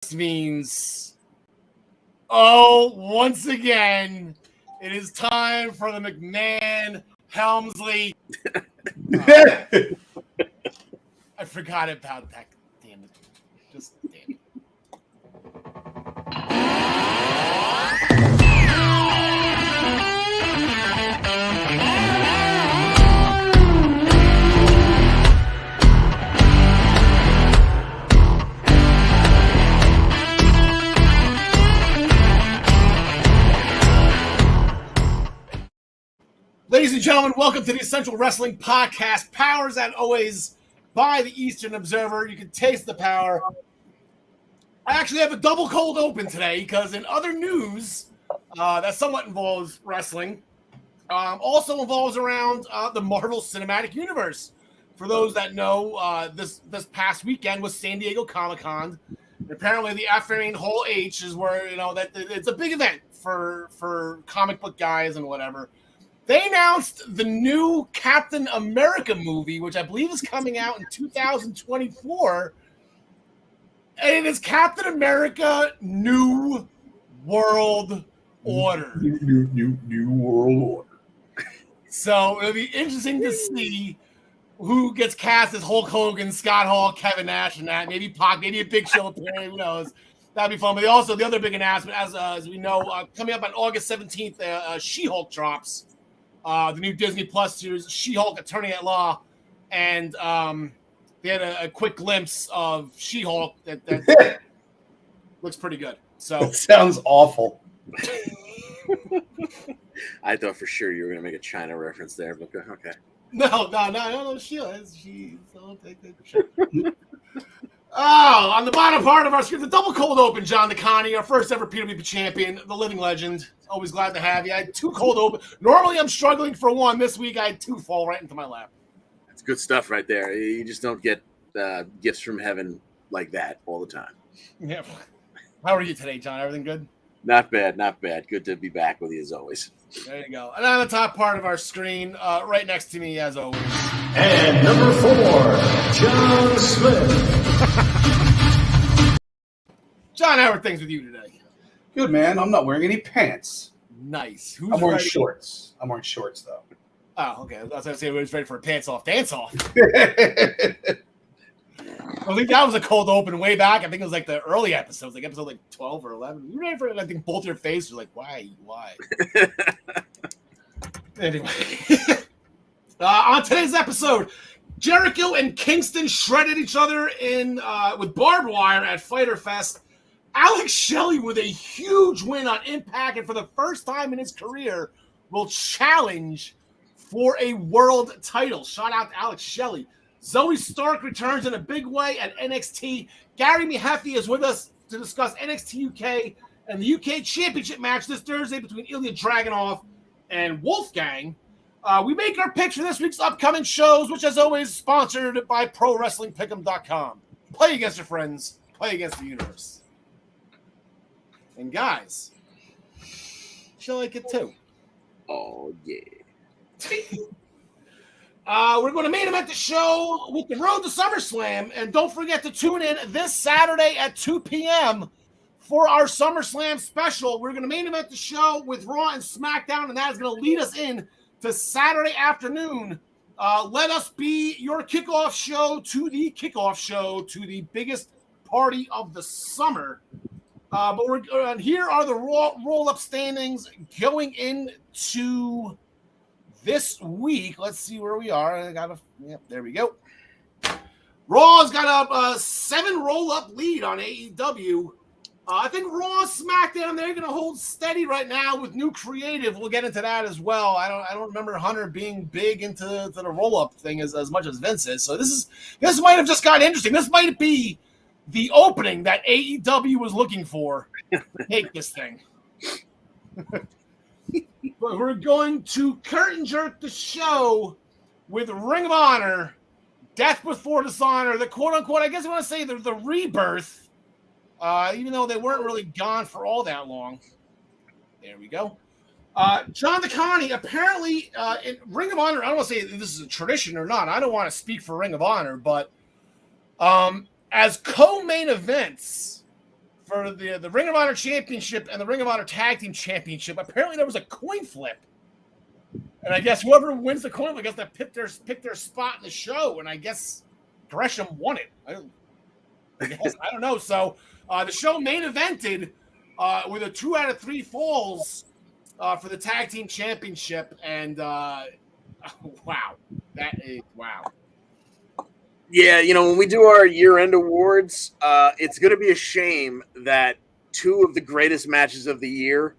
means, once again, it is time for the McMahon Helmsley. I forgot about that. Damn it. Just damn it. Ladies and gentlemen, welcome to the Essential Wrestling Podcast. Powers, as always, by the Eastern Observer. You can taste the power. I actually have a double cold open today because in other news that somewhat involves wrestling, also involves around the Marvel Cinematic Universe. For those that know, this past weekend was San Diego Comic-Con. And apparently the Afternoon Hall H is where, that it's a big event for comic book guys and whatever. They announced the new Captain America movie, which I believe is coming out in 2024. And it is Captain America New World Order. New World Order. So it'll be interesting to see who gets cast as Hulk Hogan, Scott Hall, Kevin Nash, and that. Maybe Pac, maybe a Big Show appearance. Who knows? That'd be fun. But also the other big announcement, as we know, coming up on August 17th, She-Hulk drops. The new Disney Plus series, She-Hulk Attorney at Law, and they had a quick glimpse of She-Hulk that looks pretty good. So that sounds awful. I thought for sure you were going to make a China reference there, but okay. No, she don't take that shit. Oh, on the bottom part of our screen, the double cold open, John DeConnie, our first ever PWP champion, the living legend. Always glad to have you. I had two cold open. Normally I'm struggling for one. This week I had two fall right into my lap. That's good stuff right there. You just don't get gifts from heaven like that all the time. Yeah. How are you today, John? Everything good? Not bad. Good to be back with you as always. There you go. And on the top part of our screen, right next to me as always. And number 4, John Smith. John, how are things with you today? Good, man. I'm not wearing any pants. Nice. I'm wearing shorts. I'm wearing shorts, though. Oh, okay. I was going to say everybody's ready for a pants-off dance-off. I think that was a cold open way back. I think it was like the early episodes, like episode 12 or 11. You ready for it? I think both your faces were like, why? Anyway. On today's episode, Jericho and Kingston shredded each other in with barbed wire at Fyter Fest. Alex Shelley with a huge win on Impact, and for the first time in his career, will challenge for a world title. Shout out to Alex Shelley. Zoe Stark returns in a big way at NXT. Gary Mehaffy is with us to discuss NXT UK and the UK Championship match this Thursday between Ilya Dragunov and Wolfgang. We make our picks for this week's upcoming shows, which, as always, sponsored by ProWrestlingPick'em.com. Play against your friends. Play against the universe. And guys, she'll like it too. Oh, yeah. We're going to main event the show with the Road to SummerSlam. And don't forget to tune in this Saturday at 2 p.m. for our SummerSlam special. We're going to main event the show with Raw and SmackDown, and that is going to lead us in to Saturday afternoon. Let us be your kickoff show to the biggest party of the summer. But here are the roll-up standings going into this week. Let's see where we are. There we go. Raw's got a 7 roll-up lead on AEW. I think Raw, SmackDown, they're going to hold steady right now with new creative. We'll get into that as well. I don't remember Hunter being big into the roll-up thing as much as Vince is. So this might have just gotten interesting. This might be the opening that AEW was looking for to take this thing. But we're going to curtain jerk the show with Ring of Honor, Death Before Dishonor, the quote-unquote, I guess I want to say the rebirth, even though they weren't really gone for all that long. There we go. John DeConnie, apparently in Ring of Honor, I don't want to say this is a tradition or not. I don't want to speak for Ring of Honor, but as co-main events for the Ring of Honor Championship and the Ring of Honor Tag Team Championship, apparently there was a coin flip. And I guess whoever wins the coin, I guess they pick their spot in the show. And I guess Gresham won it. I don't know. So the show main evented with a 2 out of 3 falls for the Tag Team Championship. And wow. That is wow. Yeah, when we do our year-end awards, it's going to be a shame that 2 of the greatest matches of the year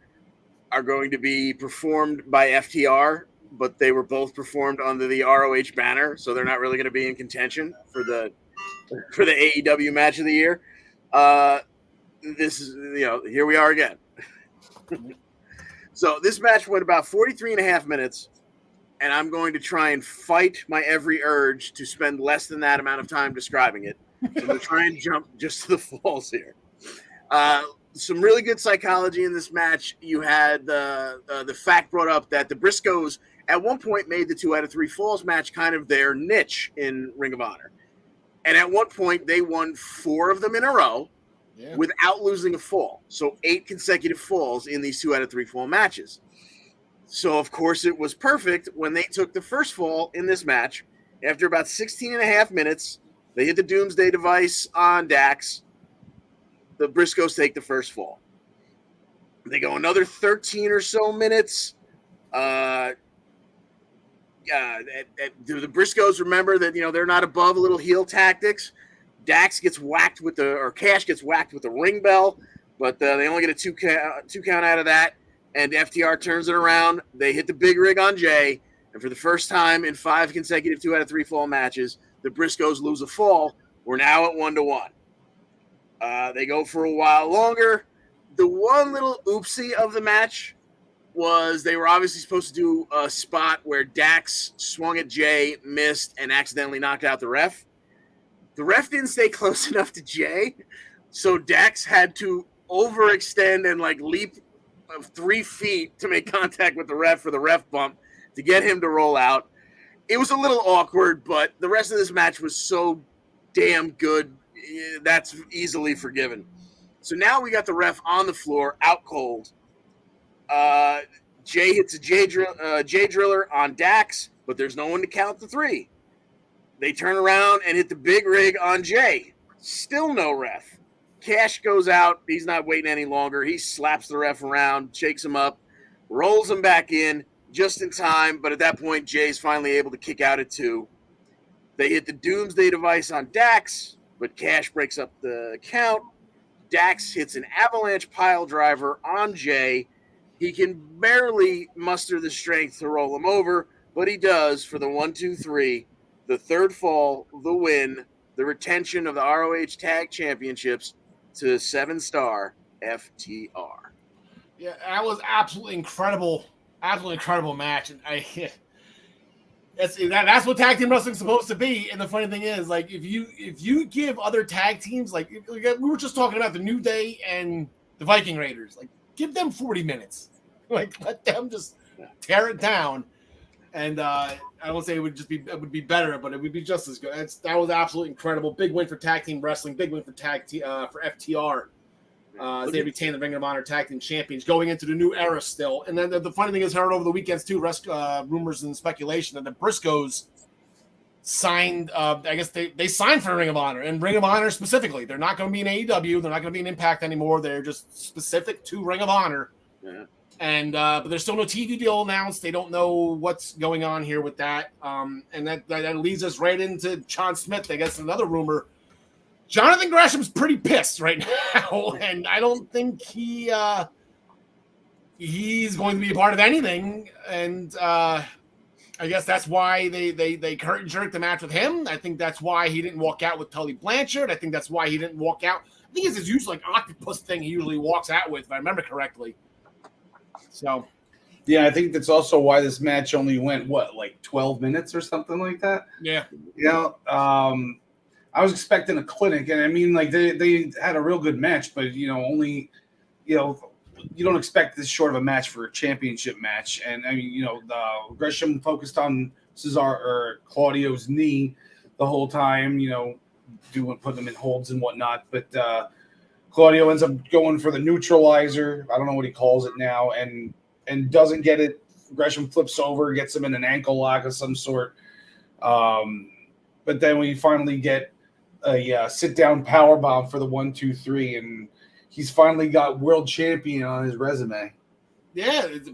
are going to be performed by FTR, but they were both performed under the ROH banner, so they're not really going to be in contention for the AEW match of the year. This is, here we are again. So this match went about 43 and a half minutes, and I'm going to try and fight my every urge to spend less than that amount of time describing it. So I'm going to try and jump just to the falls here. Some really good psychology in this match. You had the fact brought up that the Briscoes at one point made the 2 out of 3 falls match kind of their niche in Ring of Honor. And at one point, they won 4 of them in a row without losing a fall. So 8 consecutive falls in these 2 out of 3 fall matches. So, of course, it was perfect when they took the first fall in this match. After about 16 and a half minutes, they hit the Doomsday Device on Dax. The Briscoes take the first fall. They go another 13 or so minutes. The Briscoes remember that, they're not above a little heel tactics. Cash gets whacked with the ring bell, but they only get a two count out of that. And FTR turns it around. They hit the big rig on Jay. And for the first time in 5 consecutive 2 out of 3 fall matches, the Briscoes lose a fall. We're now at 1-1. They go for a while longer. The one little oopsie of the match was they were obviously supposed to do a spot where Dax swung at Jay, missed, and accidentally knocked out the ref. The ref didn't stay close enough to Jay, so Dax had to overextend and leap of 3 feet to make contact with the ref for the ref bump to get him to roll out. It was a little awkward, but the rest of this match was so damn good. That's easily forgiven. So now we got the ref on the floor, out cold. Jay hits a Jay Driller on Dax, but there's no one to count the 3. They turn around and hit the big rig on Jay. Still no ref. Cash goes out. He's not waiting any longer. He slaps the ref around, shakes him up, rolls him back in just in time. But at that point, Jay's finally able to kick out at 2. They hit the Doomsday Device on Dax, but Cash breaks up the count. Dax hits an avalanche pile driver on Jay. He can barely muster the strength to roll him over, but he does for the 1-2-3, the 3rd fall, the win, the retention of the ROH Tag Championships to 7-star FTR. Yeah, that was absolutely incredible match. And that's what tag team wrestling's supposed to be. And the funny thing is, if you give other tag teams, we were just talking about the New Day and the Viking Raiders, give them 40 minutes, let them just tear it down. And I won't say it would be better, but it would be just as good. That was absolutely incredible. Big win for tag team wrestling. Big win for for FTR. They retain the Ring of Honor Tag Team Champions going into the new era still. And then the funny thing is, heard over the weekends too, rumors and speculation that the Briscoes signed. I guess they signed for Ring of Honor, and Ring of Honor specifically. They're not going to be in AEW. They're not going to be in Impact anymore. They're just specific to Ring of Honor. Yeah. And but there's still no TV deal announced. They don't know what's going on here with that. And that leads us right into John Smith. I guess another rumor. Jonathan Gresham's pretty pissed right now, and I don't think he's going to be a part of anything. And I guess that's why they curtain jerked the match with him. I think that's why he didn't walk out with Tully Blanchard. I think that's why he didn't walk out. I think it's his usual octopus thing he usually walks out with, if I remember correctly. So, yeah, I think that's also why this match only went 12 minutes or something like that. Yeah. I was expecting a clinic, and I mean, they had a real good match, but only, you don't expect this short of a match for a championship match. And I mean, the Gresham focused on Claudio's knee the whole time, putting them in holds and whatnot. But Claudio ends up going for the neutralizer. I don't know what he calls it now, and doesn't get it. Gresham flips over, gets him in an ankle lock of some sort. But then we finally get a sit-down powerbomb for the 1-2-3, and he's finally got world champion on his resume. Yeah, it's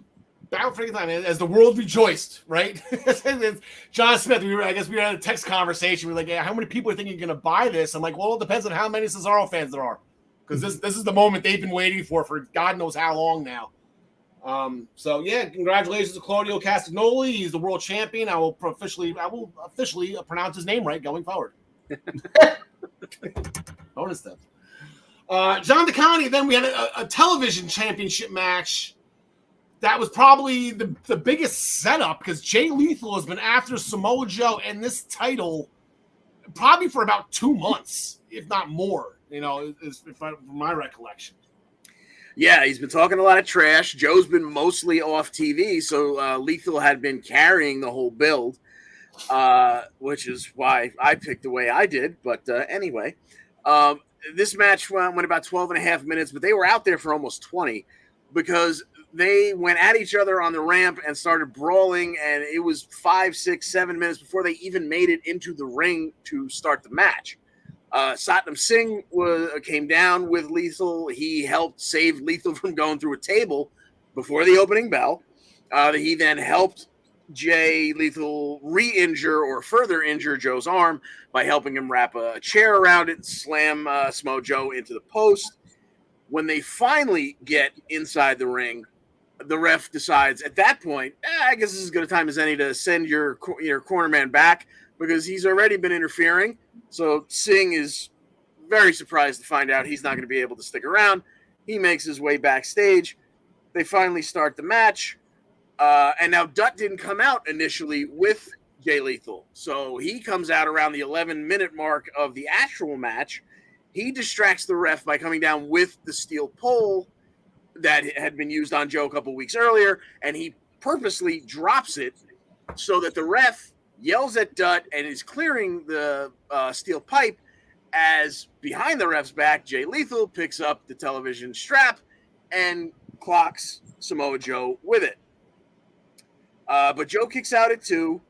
about freaking time as the world rejoiced, right? John Smith, we were in a text conversation. We were like, "Yeah, how many people are thinking going to buy this?" I'm like, "Well, it depends on how many Cesaro fans there are, because this is the moment they've been waiting for God knows how long now." So yeah, congratulations to Claudio Castagnoli. He's the world champion. I will officially pronounce his name right going forward. Bonus stuff. John DeConnie. Then we had a television championship match. That was probably the biggest setup because Jay Lethal has been after Samoa Joe and this title probably for about 2 months, if not more. From my recollection. Yeah, he's been talking a lot of trash. Joe's been mostly off TV, so Lethal had been carrying the whole build, which is why I picked the way I did. But anyway, this match went about 12 and a half minutes, but they were out there for almost 20 because they went at each other on the ramp and started brawling, and it was 5, 6, 7 minutes before they even made it into the ring to start the match. Satnam Singh came down with Lethal. He helped save Lethal from going through a table before the opening bell. He then helped Jay Lethal re-injure or further injure Joe's arm by helping him wrap a chair around it and slam Samoa Joe into the post. When they finally get inside the ring, the ref decides at that point, I guess this is as good a time as any to send your corner man back because he's already been interfering. So Singh is very surprised to find out he's not going to be able to stick around. He makes his way backstage. They finally start the match. And now Dutt didn't come out initially with Jay Lethal. So he comes out around the 11-minute mark of the actual match. He distracts the ref by coming down with the steel pole that had been used on Joe a couple weeks earlier, and he purposely drops it so that the ref yells at Dutt and is clearing the steel pipe as behind the ref's back, Jay Lethal picks up the television strap and clocks Samoa Joe with it. But Joe kicks out at 2.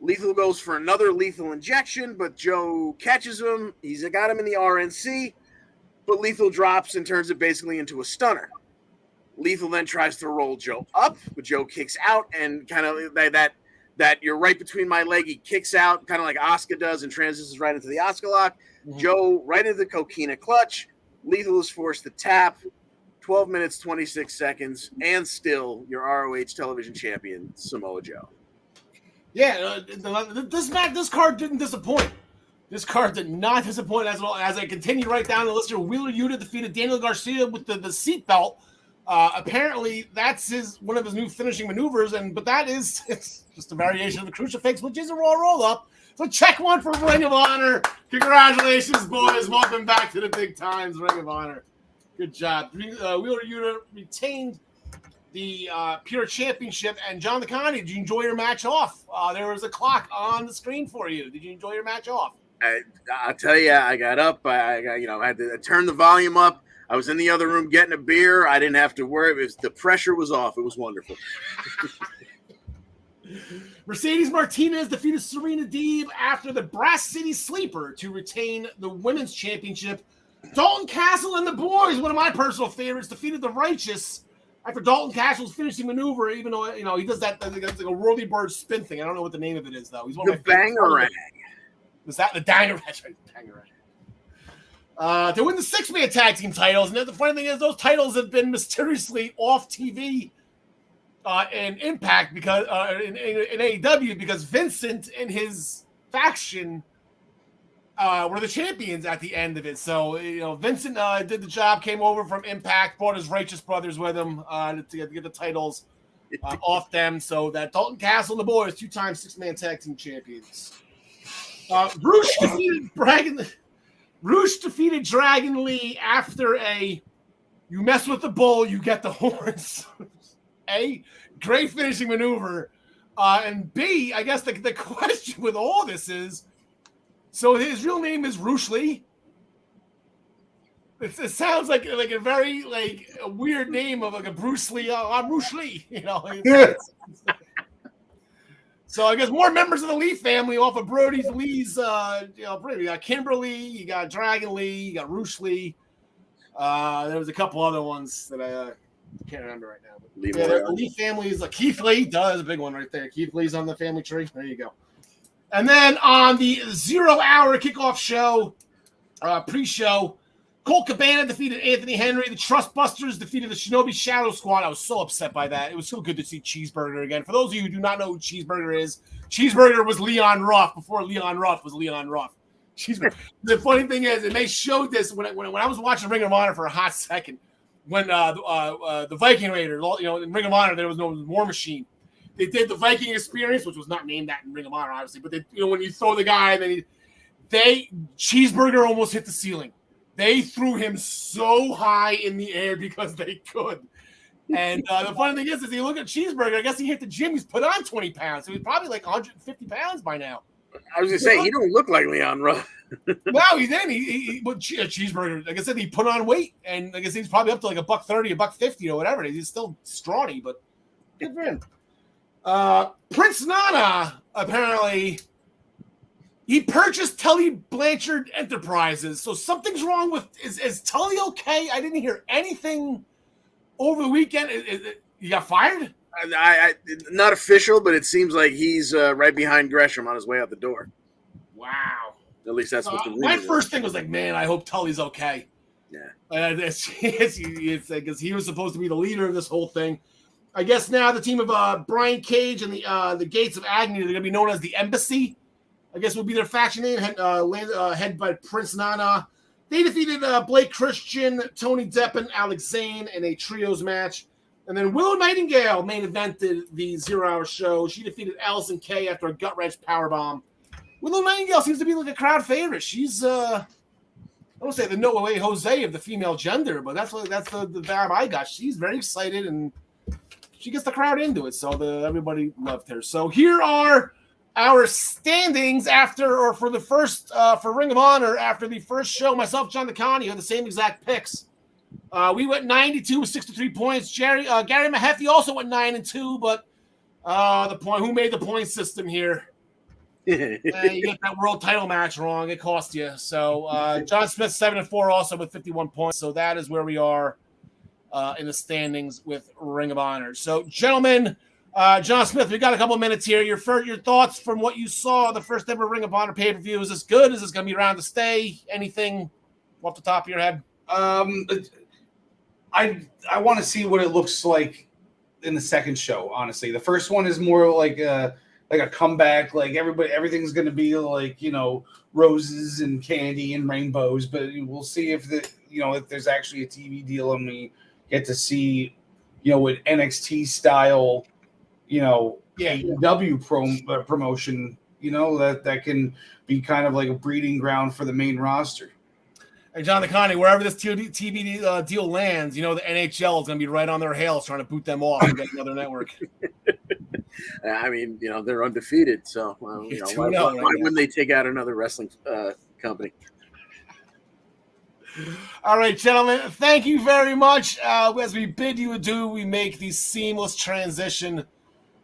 Lethal goes for another lethal injection, but Joe catches him. He's got him in the RNC, but Lethal drops and turns it basically into a stunner. Lethal then tries to roll Joe up, but Joe kicks out and kind of that you're right between my leg. He kicks out kind of like Asuka does and transitions right into the Asuka lock. Mm-hmm. Joe right into the coquina clutch. Lethal is forced to tap. 12 minutes, 26 seconds, and still your ROH television champion, Samoa Joe. Yeah, this card didn't disappoint. This card did not disappoint as well. As I continue right down the list, Wheeler Yuta defeated Daniel Garcia with the seatbelt. Apparently, that's one of his new finishing maneuvers, but it's just a variation of the crucifix, which is a roll-up. So check one for Ring of Honor. Congratulations, boys. Welcome back to the big times, Ring of Honor. Good job. Wheeler Yuta retained the Pure Championship. And John DeConnie, did you enjoy your match off? There was a clock on the screen for you. Did you enjoy your match off? I'll tell you, I got up. I had to turn the volume up. I was in the other room getting a beer. I didn't have to worry. The pressure was off. It was wonderful. Mercedes Martinez defeated Serena Deeb after the Brass City Sleeper to retain the Women's Championship. Dalton Castle and the boys, one of my personal favorites, defeated the Righteous after Dalton Castle's finishing maneuver, even though, he does that like a whirly bird spin thing. I don't know what the name of it is, though. He's one of my favorites. Bangarang. Was that the Dangerang? That's right, Bangarang. To win the 6-man tag team titles. And the funny thing is, those titles have been mysteriously off TV in Impact because in AEW because Vincent and his faction were the champions at the end of it. So, Vincent did the job, came over from Impact, brought his Righteous Brothers with him to get the titles off them. So that Dalton Castle and the boys, 2-time 6-man tag team champions. Roosh defeated Dragon Lee after you mess with the bull, you get the horns. A, great finishing maneuver. And B, I guess the question with all this is, so his real name is Roosh Lee. It sounds like a very like a weird name of like a Bruce Lee. I'm Bruce Lee, you know. So I guess more members of the Lee family off of Brody's Lee's. You got Kimberly, you got Dragon Lee, you got Bruce Lee. There was a couple other ones that I can't remember right now. But the Lee family is like Keith Lee. There's a big one right there. Keith Lee's on the family tree. There you go. And then on the 0 hour kickoff show, pre-show, Colt Cabana defeated Anthony Henry. The Trustbusters defeated the Shinobi Shadow Squad. I was so upset by that. It was so good to see Cheeseburger again. For those of you who do not know who Cheeseburger is, Cheeseburger was Leon Ruff before Leon Ruff was Leon Ruff. The funny thing is, and they showed this when I was watching Ring of Honor for a hot second, when the Viking Raiders, in Ring of Honor there was no War Machine. They did the Viking Experience, which was not named that in Ring of Honor, obviously, but when you throw the guy, and then Cheeseburger almost hit the ceiling. They threw him so high in the air because they could. And the funny thing is you look at Cheeseburger, I guess he hit the gym, he's put on 20 pounds. So he's probably like 150 pounds by now. I was going to say, he don't look like Leon Ruff. No, he didn't. But Cheeseburger, like I said, he put on weight. And like I said, he's probably up to like $130, $150 or whatever it is. He's still scrawny, but good for him. Prince Nana, apparently, he purchased Tully Blanchard Enterprises. So something's wrong with is Tully okay? I didn't hear anything over the weekend. You got fired? I not official, but it seems like he's right behind Gresham on his way out the door. Wow. At least that's what the rumor my is. first thing was like, man, I hope Tully's okay. Yeah. It's because he was supposed to be the leader of this whole thing. I guess now the team of Brian Cage and the Gates of Agony, they're going to be known as the Embassy. I guess would be their faction name, head by Prince Nana. They defeated Blake Christian, Tony Depp, and Alex Zane in a trios match. And then Willow Nightingale main evented the 0 hour show. She defeated Allison Kay after a gut wrench powerbomb. Willow Nightingale seems to be like a crowd favorite. She's I won't say the No Way Jose of the female gender, but that's the vibe I got. She's very excited and she gets the crowd into it. So everybody loved her. So here are our standings for the first for Ring of Honor after the first show. Myself, John DeConi, had the same exact picks. We went 92 with 63 points. Gary Mehaffy also went 9-2, but who made the point system here? You get that world title match wrong. It cost you. So John Smith 7-4 also with 51 points. So that is where we are in the standings with Ring of Honor. So gentlemen, John Smith, we got a couple minutes here. Your thoughts from what you saw the first ever Ring of Honor pay-per-view. Is this good? Is this going to be around to stay? Anything off the top of your head? I want to see what it looks like in the second show. Honestly, the first one is more like a comeback. Like everything's going to be like roses and candy and rainbows. But we'll see if if there's actually a TV deal and we get to see with NXT style. AEW promotion, that can be kind of like a breeding ground for the main roster. Hey, John DeConi, wherever this TV deal lands, the NHL is going to be right on their heels trying to boot them off and get another network. I mean, they're undefeated, so why wouldn't they take out another wrestling company? All right, gentlemen, thank you very much. As we bid you adieu, we make the seamless transition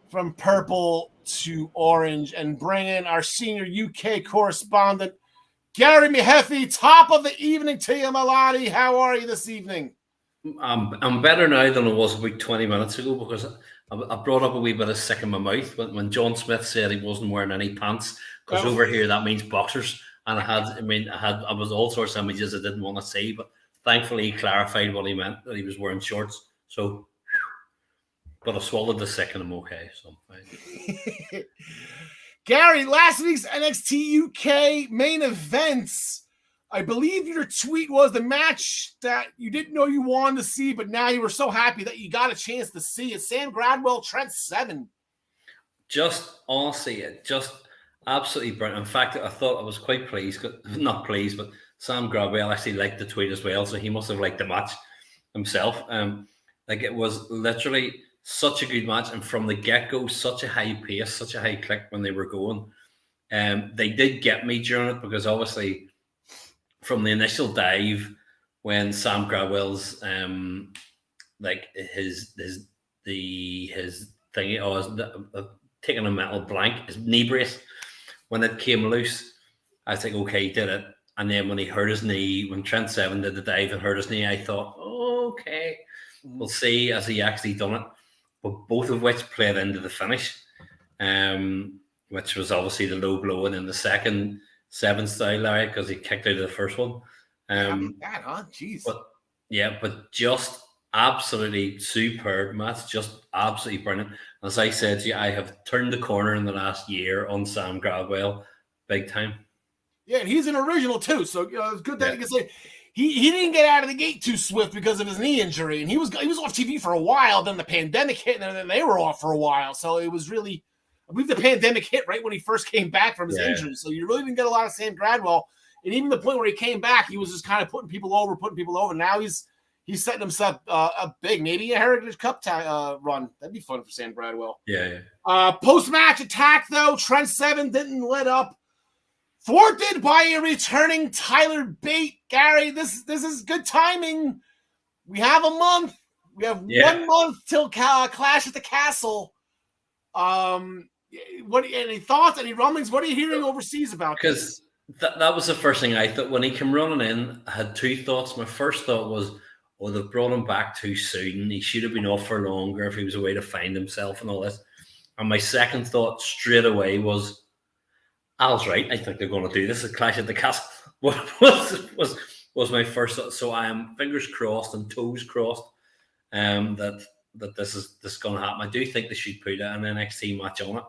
from purple to orange and bring in our senior UK correspondent, Gary Mehaffy. Top of the evening to you, Malati. How are you this evening? I'm better now than I was about 20 minutes ago because I brought up a wee bit of sick in my mouth when John Smith said he wasn't wearing any pants, because over here that means boxers. And I was all sorts of images I didn't want to see, but thankfully he clarified what he meant, that he was wearing shorts. So, but I swallowed the sick and I'm okay. So, Gary, last week's NXT UK main events, I believe your tweet was the match that you didn't know you wanted to see, but now you were so happy that you got a chance to see it. Sam Gradwell, Trent Seven. Honestly, absolutely brilliant. In fact, I thought I was quite pleased, not pleased, but Sam Gradwell actually liked the tweet as well, so he must have liked the match himself. It was literally such a good match, and from the get-go, such a high pace, such a high click when they were going. They did get me during it because obviously from the initial dive, when Sam Gradwell's like his thing, taking a metal blank, his knee brace, when it came loose, I think, okay, he did it. And then when he hurt his knee, when Trent Seven did the dive and hurt his knee, I thought, oh, okay, we'll see as he actually done it. But both of which played into the finish, which was obviously the low blow, and then the second Seven style, Larry, because he kicked out of the first one. That, huh? Jeez. But just absolutely superb match, just absolutely brilliant. As I said to you, I have turned the corner in the last year on Sam Gradwell, big time. Yeah, and he's an original too, so it's good that you can say he didn't get out of the gate too swift because of his knee injury, and he was off TV for a while. Then the pandemic hit, and then they were off for a while. So it was really, I believe, the pandemic hit right when he first came back from his injury. So you really didn't get a lot of Sam Gradwell, and even the point where he came back, he was just kind of putting people over. Now he's setting himself up big, maybe a Heritage Cup run. That'd be fun for Sam Gradwell. Post-match attack though, Trent Seven didn't let up. Thwarted by a returning Tyler Bate. Gary, this is good timing. We have a month. We have 1 month till Clash at the Castle. What any thoughts? Any rumblings? What are you hearing overseas about this? Because that was the first thing I thought when he came running in. I had two thoughts. My first thought was, they've brought him back too soon. He should have been off for longer if he was a way to find himself and all this. And my second thought straight away was, Al's right. I think they're going to do this. A Clash at the Castle was my first thought. So I am fingers crossed and toes crossed that this is going to happen. I do think they should put an NXT match on it,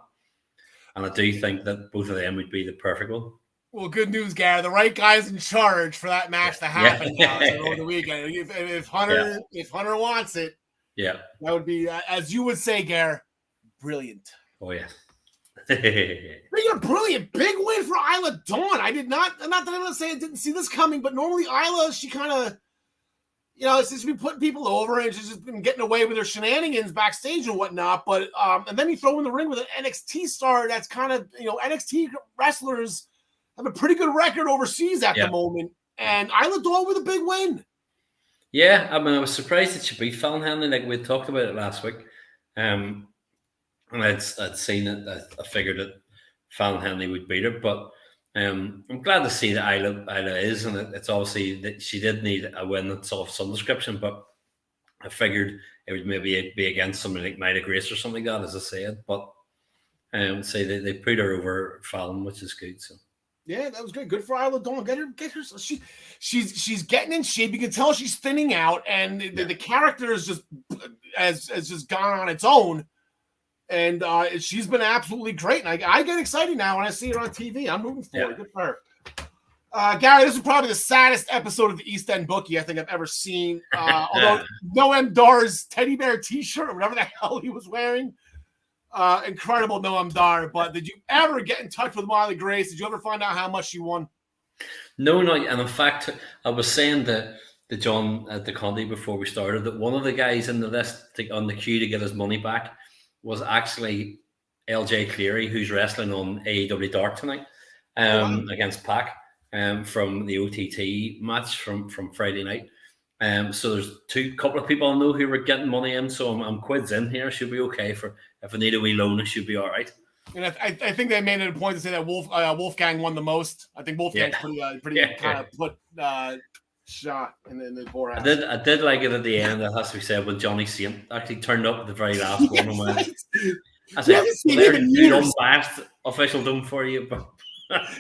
and I do think that both of them would be the perfect one. Well, good news, Gary. The right guy's in charge for that match to happen over the weekend. If Hunter wants it, that would be, as you would say, Gary, brilliant. Oh yeah. Speaking of brilliant, big win for Isla Dawn. I did not that I'm going to say I didn't see this coming, but normally Isla, she kind of, it's just been putting people over and she's just been getting away with her shenanigans backstage and whatnot. But and then you throw in the ring with an NXT star that's kind of, NXT wrestlers have a pretty good record overseas at the moment. And Isla Dawn with a big win. Yeah, I mean, I was surprised that she beat Fallon Henley, like we talked about it last week. And I'd seen it. I figured that Fallon Henley would beat her, but I'm glad to see that Isla is, and it's obviously that she did need a win that's of some description, but I figured it would maybe be against somebody like Myra Grace or something like that, as I said. But say they put her over Fallon, which is good. So yeah, that was good. Good for Isla Dawn. Get her. She's getting in shape. You can tell she's thinning out, and the character is just gone on its own. And she's been absolutely great. And I get excited now when I see her on TV. I'm rooting for her. Good for her. Gary, this is probably the saddest episode of the East End Bookie I think I've ever seen. Although Noam Dar's teddy bear t-shirt or whatever the hell he was wearing. Incredible Noam Dar. But did you ever get in touch with Molly Grace? Did you ever find out how much she won? No. And in fact, I was saying to John at the Conti before we started that one of the guys in the list on the queue to get his money back was actually LJ Cleary, who's wrestling on AEW Dark tonight against Pac from the OTT match from Friday night. So there's a couple of people I know who were getting money in, so I'm quids in here. Should be okay for if I need a wee loan, it should be all right. And I think they made it a point to say that Wolfgang won the most. I think Wolfgang's pretty kind of put shot in the poorhouse. I did like it at the end. That has to be said when Johnny Saint actually turned up at the very last one. I said, unbiased officialdom for you, but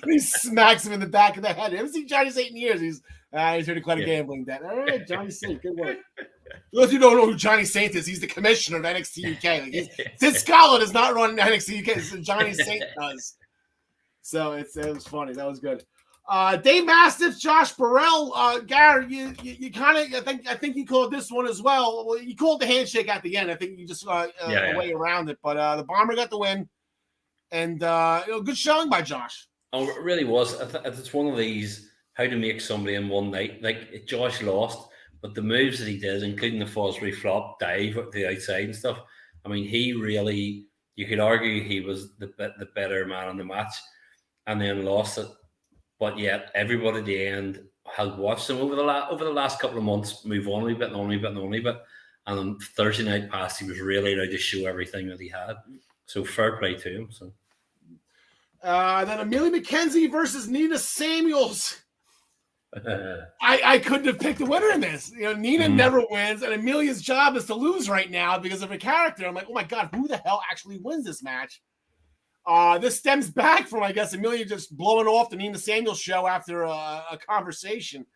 he smacks him in the back of the head. I haven't seen Johnny Saint in years. He's here to collect a gambling debt. All right, Johnny Saint, good work. For those who don't know who Johnny Saint is, he's the commissioner of NXT UK. Like Sid Scala does not run NXT UK. So Johnny Saint does. So it was funny. That was good. Dave Mastiff, Josh Burrell, Gary, you kind of I think you called this one as well. Well, you called the handshake at the end. I think you just a way around it. But the Bomber got the win, and good showing by Josh. Oh, it really was. It's one of these how to make somebody in one night. Like Josh lost, but the moves that he did, including the Fosbury flop dive at the outside and stuff. I mean, he really, you could argue he was the better man in the match, and then lost it. But yet, everybody at the end had watched him over the last couple of months move on a wee bit and on a wee bit and on a wee bit. And on Thursday night past, he was really allowed to show everything that he had. So fair play to him. So then Amelia McKenzie versus Nina Samuels. I couldn't have picked a winner in this. Nina never wins, and Amelia's job is to lose right now because of her character. I'm like, oh my God, who the hell actually wins this match? This stems back from, I guess, Amelia just blowing off the Nina Samuels show after a conversation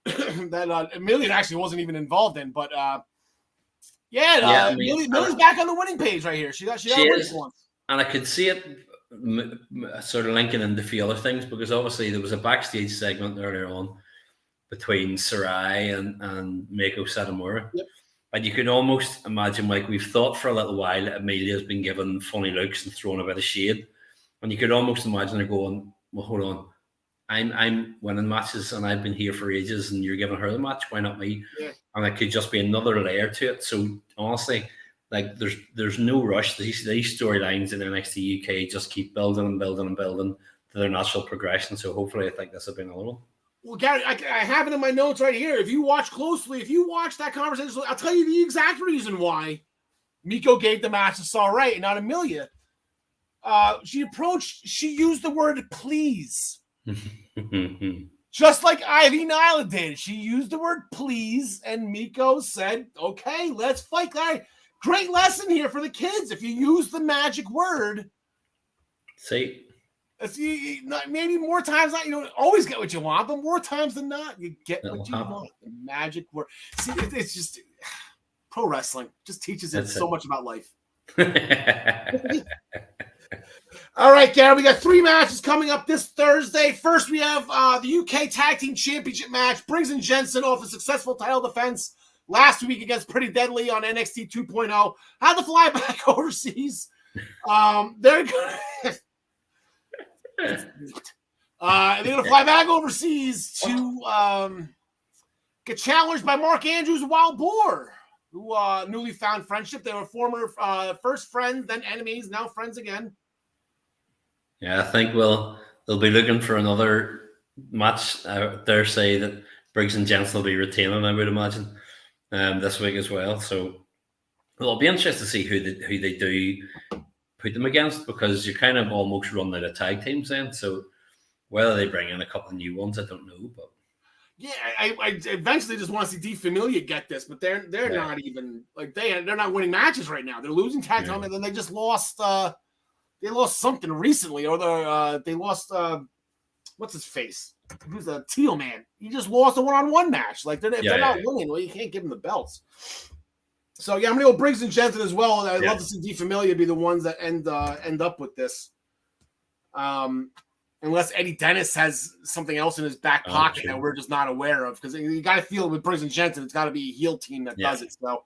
that Amelia actually wasn't even involved in. But Amelia's back on the winning page right here. She got is, and I could see it sort of linking into a few other things, because obviously there was a backstage segment earlier on between Sarai and Mako Satomura. Yep. And you can almost imagine, like we've thought for a little while, that Amelia's been given funny looks and thrown a bit of shade. And you could almost imagine her going, well, hold on, I'm winning matches and I've been here for ages and you're giving her the match, why not me? Yeah. And it could just be another layer to it. So honestly, like there's no rush. These storylines in NXT UK just keep building and building and building to their natural progression. So hopefully I think this will be another one. Well, Gary, I have it in my notes right here. If you watch closely, if you watch that conversation, I'll tell you the exact reason why Miko gave the match to Sarai and not Amelia. She used the word please. Just like Ivy Nyla did. She used the word please, and Miko said, okay, let's fight. Great lesson here for the kids. If you use the magic word, see, maybe more times not, you don't always get what you want, but more times than not, you get what you want. The magic word. See, it's just pro wrestling just teaches it so much about life. All right, Gary, we got 3 matches coming up this Thursday. First, we have the UK Tag Team Championship match. Briggs and Jensen off a successful title defense last week against Pretty Deadly on NXT 2.0. Had to fly back overseas. They're going to fly back overseas to get challenged by Mark Andrews and Wild Boar, who newly found friendship. They were former first friends, then enemies, now friends again. Yeah, I think they'll be looking for another match. I dare say that Briggs and Jensen will be retaining, I would imagine, this week as well. So it'll be interesting to see who they do put them against, because you're kind of almost running out of tag teams then. So whether they bring in a couple of new ones, I don't know. But yeah, I eventually just want to see D Familia get this, but they're not even like they're not winning matches right now. They're losing tag team, and then they just lost. They lost something recently, or they lost what's his face? Who's the Teal Man? He just lost a one-on-one match. Like if they're not winning, well, you can't give them the belts. So yeah, I'm gonna go Briggs and Jensen as well. And I'd love to see D Familia be the ones that end up with this. Unless Eddie Dennis has something else in his back pocket that we're just not aware of, because you got to feel it with Briggs and Jensen. It's got to be a heel team that does it. So.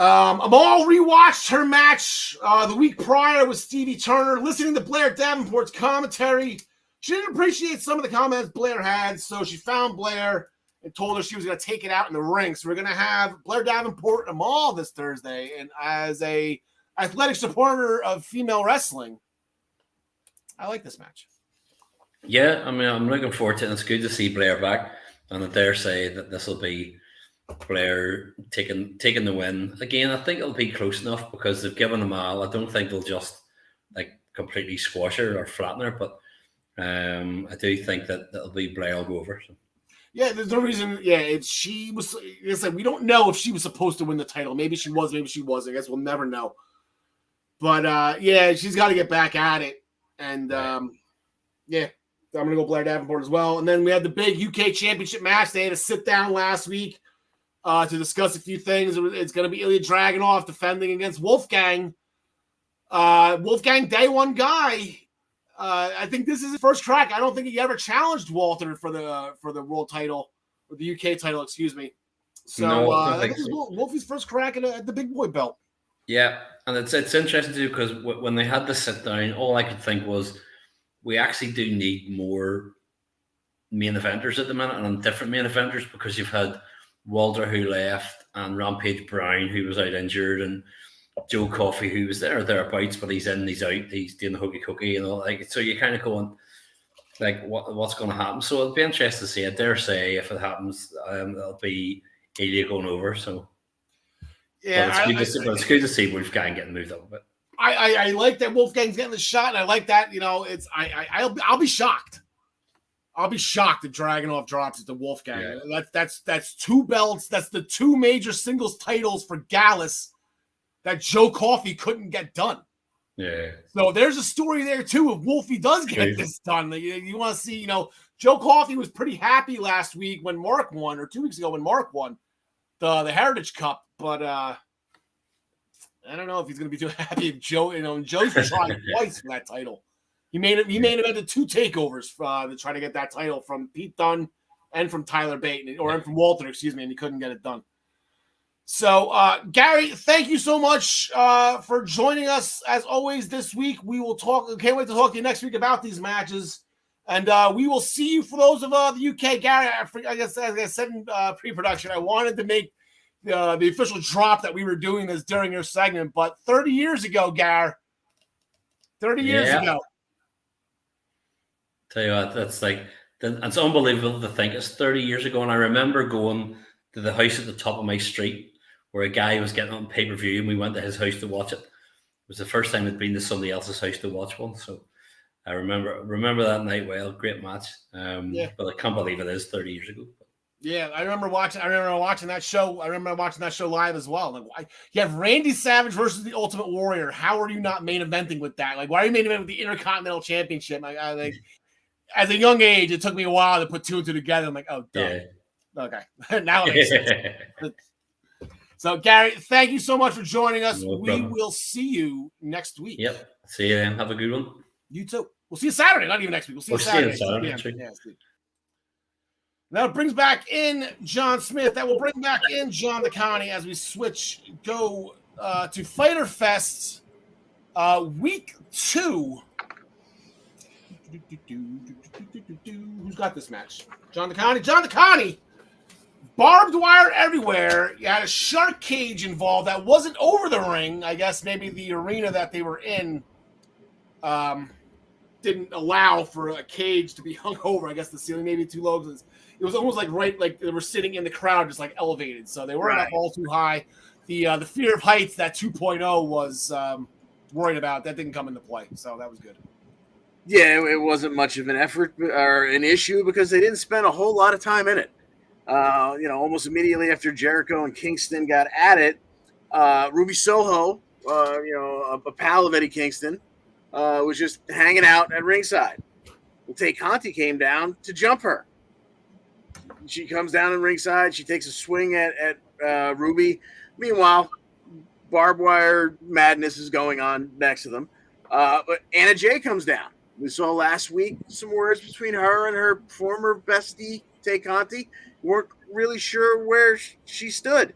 Amal rewatched her match the week prior with Stevie Turner, listening to Blair Davenport's commentary. She didn't appreciate some of the comments Blair had, so she found Blair and told her she was going to take it out in the ring. So we're going to have Blair Davenport and Amal this Thursday, and as a athletic supporter of female wrestling, I like this match. Yeah, I mean, I'm looking forward to it. It's good to see Blair back, and I dare say that this will be Blair taking the win again. I think it'll be close enough because they've given them all. I don't think they'll just like completely squash her or flatten her, but I do think that that'll be Blair will go over. So. Yeah, there's no reason. Yeah, it's like we don't know if she was supposed to win the title. Maybe she was, maybe she wasn't. I guess we'll never know. But yeah, she's got to get back at it, and yeah. I'm gonna go Blair Davenport as well. And then we had the big UK Championship match. They had a sit down last week to discuss a few things. It's going to be Ilya Dragunov defending against Wolfgang. Wolfgang, day one guy. I think this is his first crack. I don't think he ever challenged Walter for the world title, or the UK title, excuse me. So no, I think it's Wolfie's first crack at the big boy belt. Yeah, and it's interesting too, because when they had the sit down, all I could think was we actually do need more main eventers at the minute, and different main eventers, because you've had Walter who left, and Rampage Brown who was out injured, and Joe Coffey who was thereabouts, but he's in, he's out, he's doing the hokey cookie and all that. So you're kind of going, like what's going to happen. So it'll be interesting to see. I dare say if it happens, it'll be Ilya going over. So Yeah, it's good to see Wolfgang getting moved up a bit. I like that Wolfgang's getting the shot, and I like that. It's I'll be shocked. I'll be shocked if Dragunov drops it to Wolfgang. Yeah. That's 2 belts. That's the 2 major singles titles for Gallus that Joe Coffey couldn't get done. Yeah. So there's a story there too. If Wolfie does get this done, you want to see. Joe Coffey was pretty happy last week when Mark won, or 2 weeks ago when Mark won the Heritage Cup. But I don't know if he's going to be too happy if Joe. Joe's trying twice for that title. He made it 2 takeovers to try to get that title from Pete Dunne and from Tyler Bate, or from Walter, excuse me, and he couldn't get it done. So, Gary, thank you so much for joining us as always this week. We will talk. Can't wait to talk to you next week about these matches, and we will see you for those of the UK. Gary, I guess as I said in pre-production, I wanted to make the official drop that we were doing this during your segment, but 30 years ago, Gary, 30 years ago. Tell you what, it's unbelievable to think it's 30 years ago, and I remember going to the house at the top of my street where a guy was getting on pay-per-view, and we went to his house to watch it. It was the first time I'd been to somebody else's house to watch one, so I remember that night well. Great match, but I can't believe it is 30 years ago. Yeah, I remember watching that show. I remember watching that show live as well. Like, you have Randy Savage versus the Ultimate Warrior. How are you not main eventing with that? Like, why are you main eventing with the Intercontinental Championship? Like, as a young age, it took me a while to put 2 and 2 together. I'm like, oh, duh. Yeah. Okay. Now it makes sense. So, Gary, thank you so much for joining us. We will see you next week. Yep. See you then. Have a good one. You too. We'll see you Saturday, not even next week. We'll see you Saturday. Yeah. Now it brings back in John Smith. That will bring back in John DeConnie as we go to Fyter Fest week 2. Who's got this match? John DeConnie. John DeConnie. Barbed wire everywhere. You had a shark cage involved that wasn't over the ring. I guess maybe the arena that they were in didn't allow for a cage to be hung over. I guess the ceiling maybe too low. It was almost like they were sitting in the crowd, just like elevated. So they weren't up all too high. The fear of heights that 2.0 was worried about, that didn't come into play. So that was good. Yeah, it wasn't much of an effort or an issue because they didn't spend a whole lot of time in it. Almost immediately after Jericho and Kingston got at it, Ruby Soho, a pal of Eddie Kingston, was just hanging out at ringside. Well, Tay Conti came down to jump her. She comes down in ringside. She takes a swing at Ruby. Meanwhile, barbed wire madness is going on next to them. But Anna Jay comes down. We saw last week some words between her and her former bestie, Tay Conti. Weren't really sure where she stood.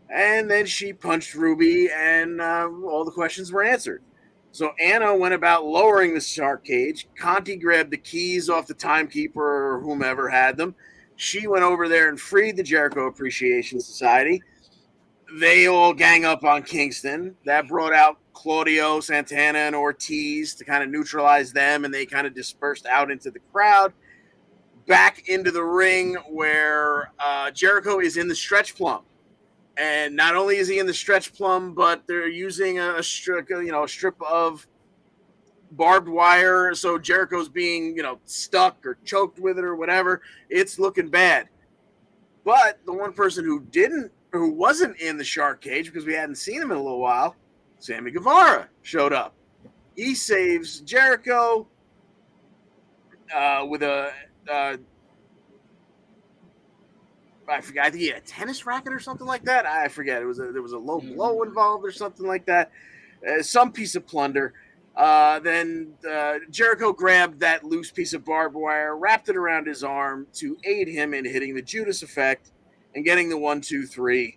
And then she punched Ruby, and all the questions were answered. So Anna went about lowering the shark cage. Conti grabbed the keys off the timekeeper or whomever had them. She went over there and freed the Jericho Appreciation Society. They all gang up on Kingston. That brought out Claudio, Santana, and Ortiz to kind of neutralize them, and they kind of dispersed out into the crowd. Back into the ring where Jericho is in the stretch plum. And not only is he in the stretch plum, but they're using a strip of barbed wire. So Jericho's being, stuck or choked with it or whatever. It's looking bad. But the one person who wasn't in the shark cage, because we hadn't seen him in a little while, Sammy Guevara showed up. He saves Jericho with a I forget. I think he had a tennis racket or something like that. I forget. There was a low blow involved or something like that. Some piece of plunder. Then Jericho grabbed that loose piece of barbed wire, wrapped it around his arm to aid him in hitting the Judas effect and getting the 1-2-3.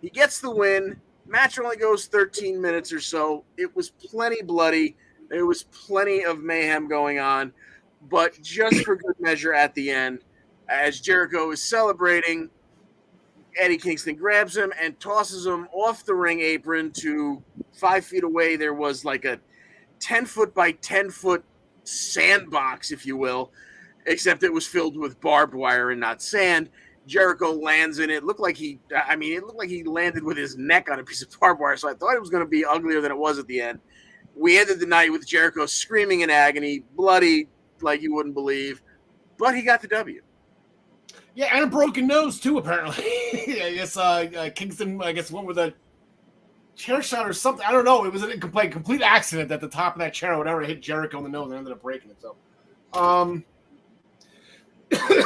He gets the win. Match only goes 13 minutes or so. It was plenty bloody. There was plenty of mayhem going on. But just for good measure at the end, as Jericho is celebrating, Eddie Kingston grabs him and tosses him off the ring apron to 5 feet away. There was like a 10-foot by 10-foot sandbox, if you will, except it was filled with barbed wire and not sand. Jericho lands in it. It looked like he landed with his neck on a piece of barbed wire, so I thought it was going to be uglier than it was at the end. We ended the night with Jericho screaming in agony, bloody like you wouldn't believe, but he got the W. Yeah, and a broken nose too, apparently. I guess Kingston, went with a chair shot or something. I don't know. It was a complete accident at the top of that chair or whatever. It hit Jericho in the nose and ended up breaking it. So,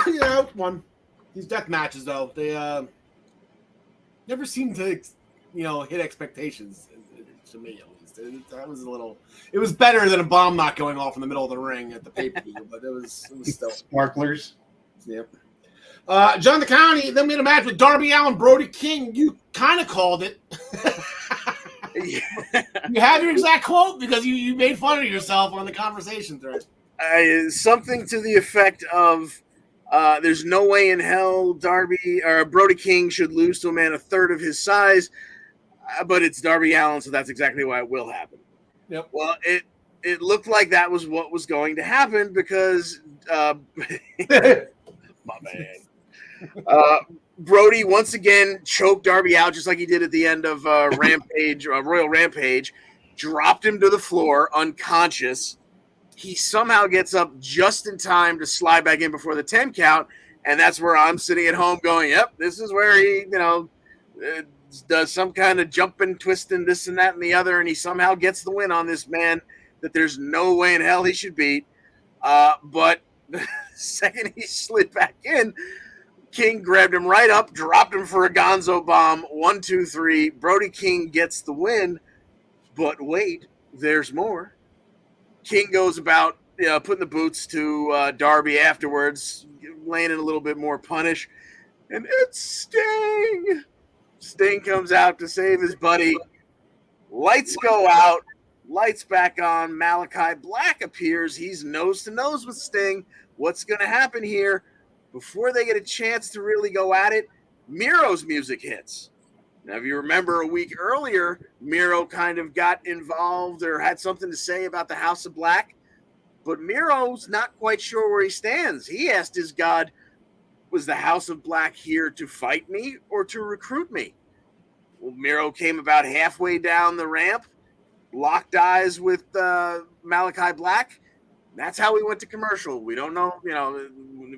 yeah, one. These death matches, though, they never seem to, hit expectations, to me at least. It was better than a bomb not going off in the middle of the ring at the pay-per-view, but it was still. Sparklers. Yep. John DeCounty then made a match with Darby Allin, Brody King. You kind of called it. You have your exact quote because you made fun of yourself on the conversation thread. Something to the effect of, there's no way in hell Brody King should lose to a man a third of his size, but it's Darby Allin, so that's exactly why it will happen. Yep. Well, it looked like that was what was going to happen because my man. Brody once again choked Darby out just like he did at the end of Royal Rampage, dropped him to the floor unconscious. He somehow gets up just in time to slide back in before the 10 count, and that's where I'm sitting at home going, yep, this is where he, does some kind of jumping, twisting, this and that and the other, and he somehow gets the win on this man that there's no way in hell he should beat. But the second he slid back in, King grabbed him right up, dropped him for a gonzo bomb. 1, 2, 3. Brody King gets the win. But wait, there's more. King goes about putting the boots to Darby afterwards, laying in a little bit more punish. And it's Sting. Sting comes out to save his buddy. Lights go out. Lights back on. Malachi Black appears. He's nose to nose with Sting. What's going to happen here? Before they get a chance to really go at it, Miro's music hits. Now, if you remember a week earlier, Miro kind of got involved or had something to say about the House of Black, but Miro's not quite sure where he stands. He asked his God, was the House of Black here to fight me or to recruit me? Well, Miro came about halfway down the ramp, locked eyes with Malachi Black. That's how we went to commercial. We don't know,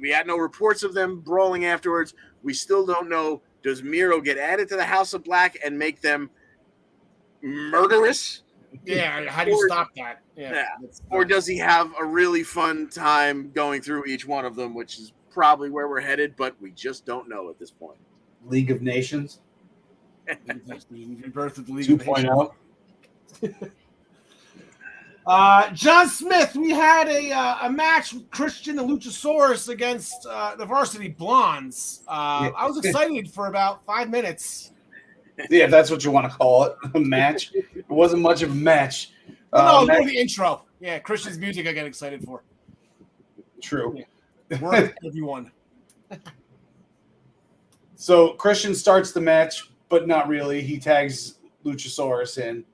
we had no reports of them brawling afterwards. We still don't know, does Miro get added to the House of Black and make them murderous? Yeah, how do you stop that? Yeah. Or does he have a really fun time going through each one of them, which is probably where we're headed, but we just don't know at this point. League of Nations. Birth of the League of 2.0. John Smith, we had a match with Christian and Luchasaurus against the Varsity Blondes. I was excited for about 5 minutes. Yeah, if that's what you want to call it, a match. It wasn't much of a match. No, the intro. Yeah, Christian's music I get excited for. True. Yeah. We're everyone. So Christian starts the match, but not really. He tags Luchasaurus in.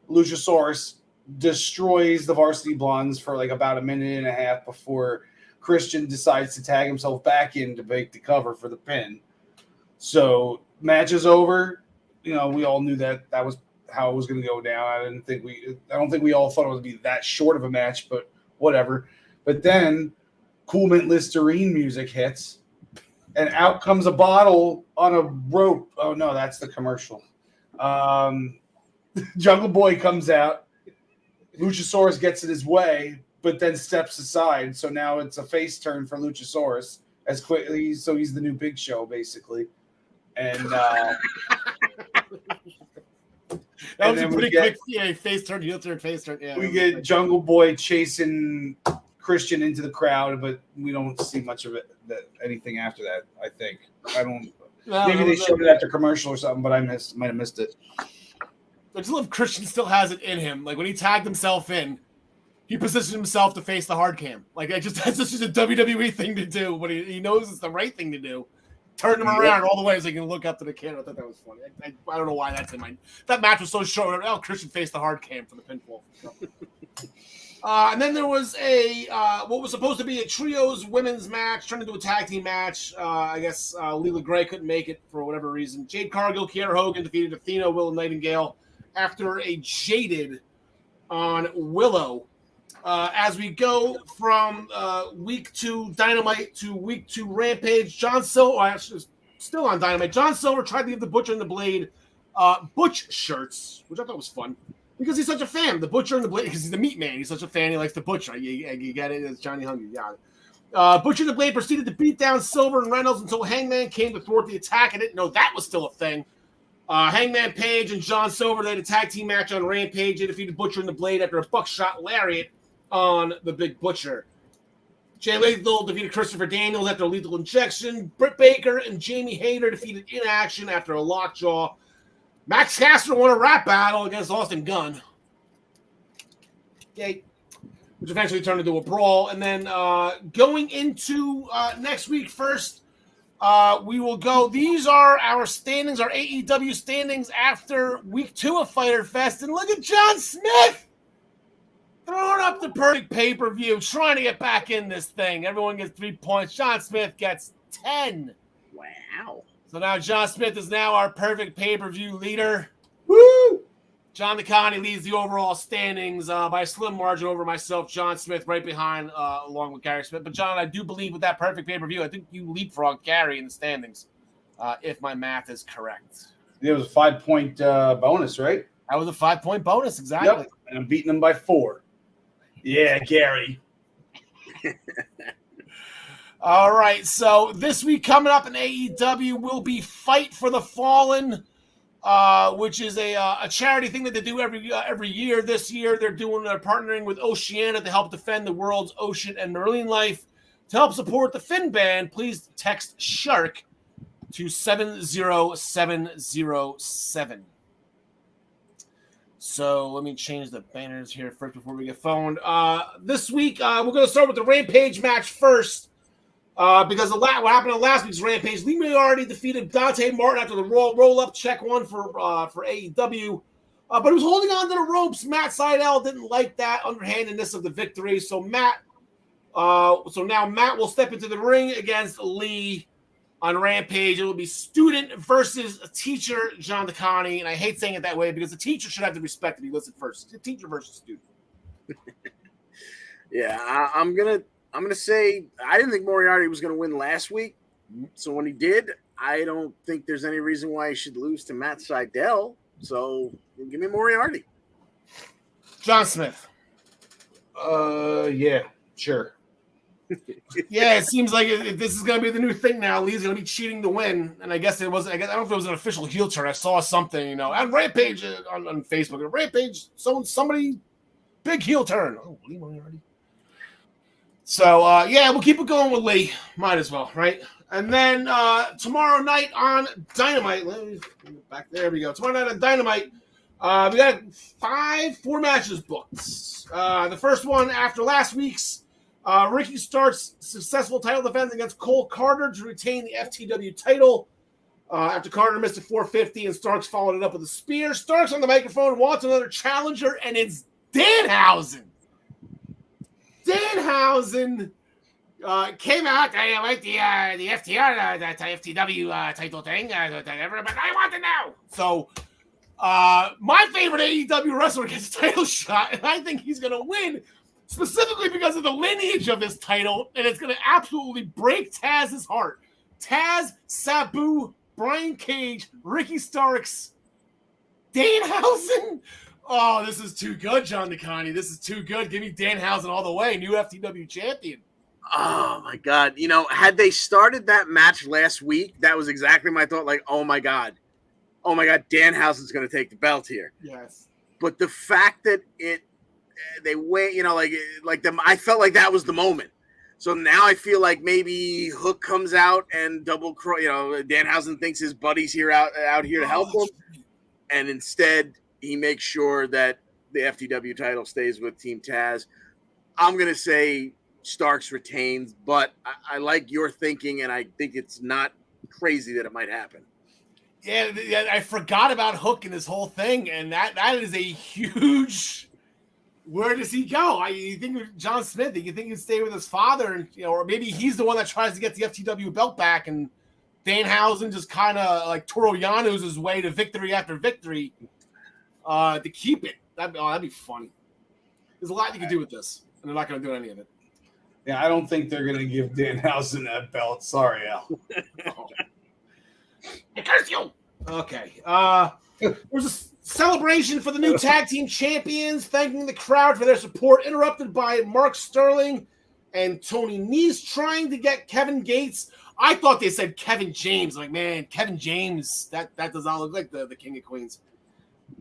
Luchasaurus destroys the Varsity Blondes for like about a minute and a half before Christian decides to tag himself back in to make the cover for the pin. So match is over. We all knew that was how it was going to go down. I don't think we all thought it would be that short of a match, but whatever. But then Cool Mint Listerine music hits, and out comes a bottle on a rope. Oh no, that's the commercial. Jungle Boy comes out. Luchasaurus gets in his way, but then steps aside. So now it's a face turn for Luchasaurus as quickly. So he's the new Big Show, basically. And that was a pretty quick face turn, heel turn, face turn. Yeah, we get Jungle Boy chasing Christian into the crowd, but we don't see much of it. Anything after that, I think. Maybe they showed it after commercial or something, but might have missed it. I just love Christian still has it in him. Like when he tagged himself in, he positioned himself to face the hard cam. Like that's just a WWE thing to do, but he knows it's the right thing to do. Turn him around all the way so he can look up to the camera. I thought that was funny. I don't know why that's in my. That match was so short. Christian faced the hard cam for the pinfall. And then there was a what was supposed to be a trios women's match turned into a tag team match. I guess Leela Gray couldn't make it for whatever reason. Jade Cargill, Kiera Hogan defeated Athena, Willow Nightingale after a jaded on Willow. As we go from week 2 Dynamite to week 2 Rampage, John Silver, actually still on Dynamite, John Silver tried to give the Butcher and the Blade Butch shirts, which I thought was fun. Because he's such a fan, the Butcher and the Blade, because he's the meat man. He's such a fan, he likes the Butcher. You get it? It's Johnny Hungry. Yeah. Butcher and the Blade proceeded to beat down Silver and Reynolds until Hangman came to thwart the attack. I didn't know that was still a thing. Hangman Page and John Silver, they had a tag team match on Rampage. They defeated Butcher and the Blade after a buckshot lariat on the Big Butcher. Jay Lethal defeated Christopher Daniels after a lethal injection. Britt Baker and Jamie Hayter defeated Inaction after a lockjaw. Max Caster won a rap battle against Austin Gunn. Okay. Which eventually turned into a brawl. And then going into next week first, we will go. These are our standings, our AEW standings after week 2 of Fyter Fest. And look at John Smith throwing up the perfect pay-per-view, trying to get back in this thing. Everyone gets 3 points. John Smith gets 10. Wow. So now John Smith is now our perfect pay-per-view leader. Woo! John DeConnie leads the overall standings by a slim margin over myself, John Smith, right behind, along with Gary Smith. But, John, I do believe with that perfect pay-per-view, I think you leapfrogged Gary in the standings, if my math is correct. It was a 5-point bonus, right? That was a 5-point bonus, exactly. Yep. And I'm beating them by 4. Yeah, Gary. All right, so this week coming up in AEW will be Fight for the Fallen, which is a charity thing that they do every year. This year, they're partnering with Oceana to help defend the world's ocean and marine life. To help support the Finn band, please text SHARK to 70707. So let me change the banners here first before we get phoned. This week, we're going to start with the Rampage match first. Because what happened on last week's Rampage, Lee Moriarty defeated Dante Martin after the roll-up check one for AEW. But he was holding on to the ropes. Matt Sydal didn't like that underhandedness of the victory. So now Matt will step into the ring against Lee on Rampage. It will be student versus teacher, John DeConnie. And I hate saying it that way because the teacher should have the respect that he listed first. The teacher versus student. Yeah, I'm gonna say I didn't think Moriarty was gonna win last week. So when he did, I don't think there's any reason why he should lose to Matt Sydal. So give me Moriarty. John Smith. Yeah, sure. Yeah, it seems like this is going to be the new thing now. Lee's going to be cheating to win, and I guess it wasn't. I don't know if it was an official heel turn. I saw something, on Rampage on Facebook. Rampage, somebody big heel turn. Oh, Lee Moriarty. So we'll keep it going with Lee. Might as well, right? And then tomorrow night on Dynamite. Back there we go. Tomorrow night on Dynamite, we got 4 matches booked. The first one after last week's. Ricky Stark's successful title defense against Cole Carter to retain the FTW title. After Carter missed a 450 and Starks followed it up with a spear. Starks on the microphone wants another challenger, and it's Danhausen. Danhausen came out. I like the FTW title thing. But I want it now. So my favorite AEW wrestler gets a title shot, and I think he's going to win. Specifically because of the lineage of this title, and it's going to absolutely break Taz's heart. Taz, Sabu, Brian Cage, Ricky Starks, Danhausen. Oh, this is too good, John DeConnie. This is too good. Give me Danhausen all the way. New FTW champion. Oh, my God. Had they started that match last week, that was exactly my thought. Like, oh, my God. Danhausen's going to take the belt here. Yes. But the fact that they wait, I felt like that was the moment. So now I feel like maybe Hook comes out and Danhausen thinks his buddy's out here to help him, and instead he makes sure that the FTW title stays with Team Taz. I'm gonna say Starks retains, but I like your thinking, and I think it's not crazy that it might happen. Yeah, I forgot about Hook and this whole thing, and that is a huge Where does he go? You think of John Smith? You think he'd stay with his father, and or maybe he's the one that tries to get the FTW belt back, and Danhausen just kind of like Toro Yanu's his way to victory after victory to keep it. That'd be funny. There's a lot you can do with this, and they're not going to do any of it. Yeah, I don't think they're going to give Danhausen that belt. Sorry, Al. I curse you. Okay. There's a celebration for the new tag team champions, thanking the crowd for their support, interrupted by Mark Sterling and Tony Nese trying to get Kevin Gates. I thought they said Kevin James. Like, man, Kevin James, that does not look like the King of Queens.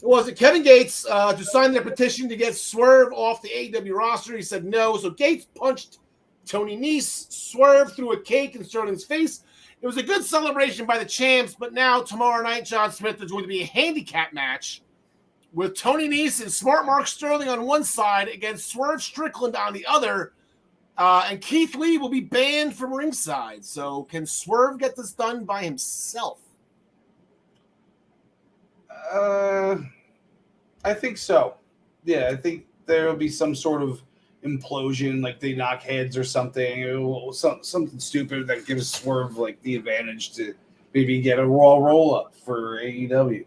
Was it Kevin Gates to sign their petition to get Swerve off the AEW roster? He said no. So Gates punched Tony Nese. Swerve threw a cake in Sterling's face. It was a good celebration by the champs, but now tomorrow night, John Smith, there's going to be a handicap match with Tony Nese and Smart Mark Sterling on one side against Swerve Strickland on the other. And Keith Lee will be banned from ringside. So can Swerve get this done by himself? I think so. Yeah, I think there will be some sort of implosion, like they knock heads or something, something stupid that gives Swerve like the advantage to maybe get a Raw roll up for AEW.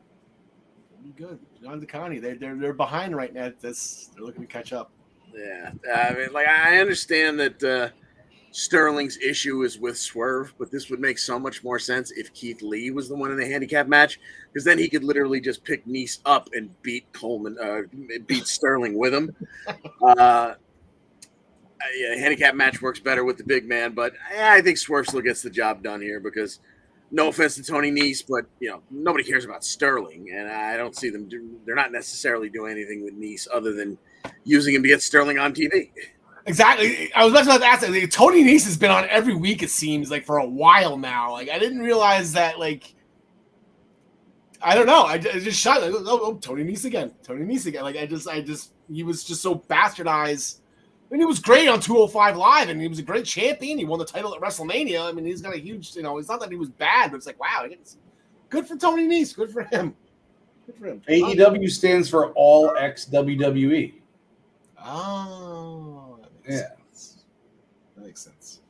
Good, John DeConnie. They're behind right now. They're looking to catch up. Yeah, I mean, like I understand that Sterling's issue is with Swerve, but this would make so much more sense if Keith Lee was the one in the handicap match, because then he could literally just pick Nese up and beat Sterling with him. Yeah, handicap match works better with the big man, but I think Swerve still gets the job done here because, no offense to Tony Nese, but nobody cares about Sterling, and I don't see them. They're not necessarily doing anything with Nese other than using him to get Sterling on TV. Exactly. I was about to ask that. Tony Nese has been on every week, it seems like, for a while now. Like, I didn't realize that. Like, I don't know. I just shot. Like, oh, Tony Nese again. Tony Nese again. Like, he was just so bastardized. I mean, he was great on 205 Live, and he was a great champion. He won the title at WrestleMania. I mean, he's got a huge, it's not that he was bad, but it's like, wow, good for Tony Nese. Good for him. Good for him. AEW stands for All X WWE. Oh, yeah. That makes sense.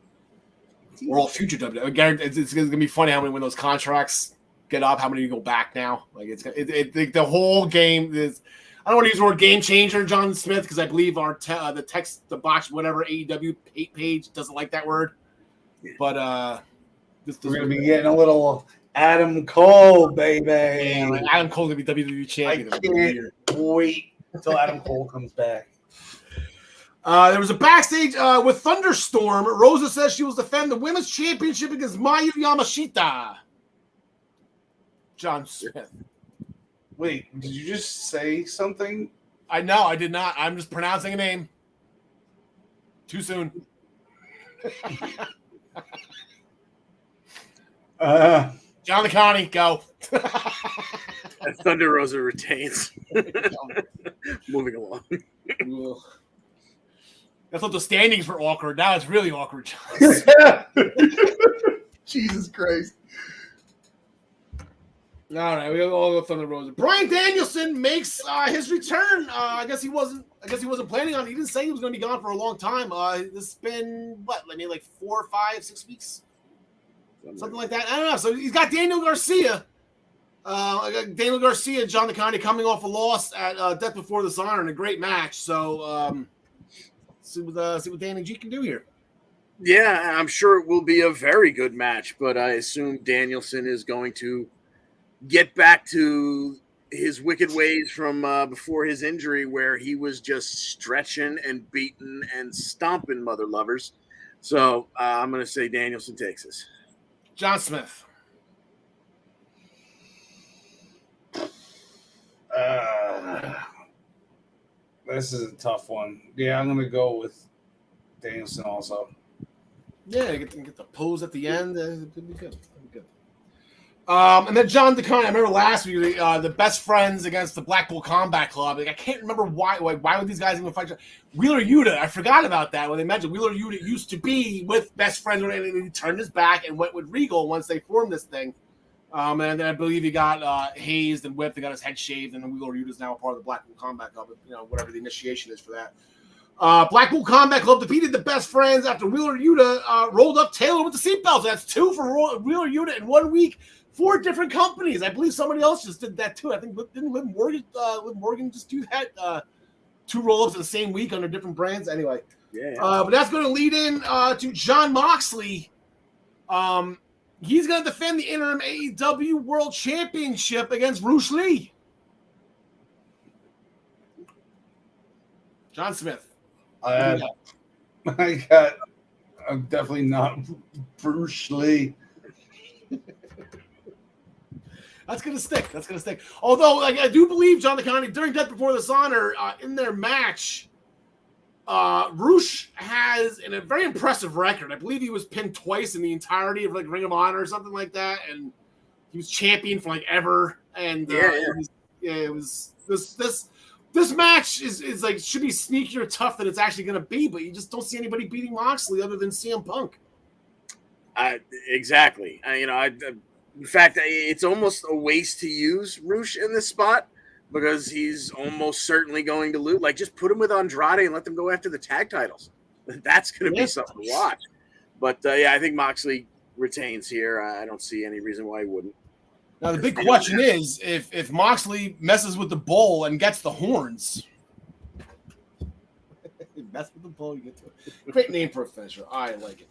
Or all future WWE. It's going to be funny how many, when those contracts get up, how many go back now. Like, the whole game is. I don't want to use the word game changer, John Smith, because I believe the box, whatever AEW page doesn't like that word. But we're going to be getting a little Adam Cole, baby. Yeah, like Adam Cole's going to be WWE champion. I can't wait until Adam Cole comes back. There was a backstage with Thunderstorm. Rosa says she will defend the women's championship against Mayu Yamashita. John Smith. Wait, did you just say something? No, I did not. I'm just pronouncing a name. Too soon. John DeConnie, go. Thunder Rosa retains. Moving along. I thought the standings were awkward. Now it's really awkward. Jesus Christ. All right, we all go Thunder Rosa. Bryan Danielson makes his return. I guess he wasn't planning on it. He didn't say he was going to be gone for a long time. This has been like 4, 5, 6 weeks, something like that. I don't know. So he's got Daniel Garcia. Daniel Garcia and John DeConnie coming off a loss at Death Before Dishonor in a great match. So see what Danny G can do here. Yeah, I'm sure it will be a very good match, but I assume Danielson is going to get back to his wicked ways from before his injury, where he was just stretching and beating and stomping mother lovers. So I'm going to say Danielson takes this. John Smith. This is a tough one. Yeah, I'm going to go with Danielson also. Yeah, get the pose at the end. It could be good. And then John DeConnie, I remember last week, the best friends against the Blackpool Combat Club. Like, I can't remember why would these guys even fight? Wheeler Yuta, I forgot about that when they mentioned Wheeler Yuta used to be with best friends, and he turned his back and went with Regal once they formed this thing. And then I believe he got hazed and whipped. They got his head shaved, and then Wheeler Yuta is now a part of the Blackpool Combat Club. Whatever the initiation is for that. Blackpool Combat Club defeated the Best Friends after Wheeler Yuta rolled up Taylor with the seatbelts. That's 2 for Wheeler Yuta in 1 week. 4 different companies. I believe somebody else just did that too. I think didn't Liv Morgan just do that? 2 roll-ups in the same week under different brands. Anyway, Yeah. but that's going to lead in to Jon Moxley. He's going to defend the interim AEW World Championship against Bruce Lee. John Smith. I'm definitely not Bruce Lee. That's gonna stick. Although, I do believe John DeConnie during Death Before Dishonor in their match, Roosh has a very impressive record. I believe he was pinned twice in the entirety of Ring of Honor or something like that, and he was champion for ever. And it was this match is should be sneaky or tough than it's actually going to be, but you just don't see anybody beating Moxley other than CM Punk. Exactly. In fact, it's almost a waste to use Roosh in this spot because he's almost certainly going to lose. Just put him with Andrade and let them go after the tag titles. That's going to be something to watch. But I think Moxley retains here. I don't see any reason why he wouldn't. Now the big question is if Moxley messes with the bull and gets the horns. Mess with the bull, you get to it. Great name for a finisher. I like it.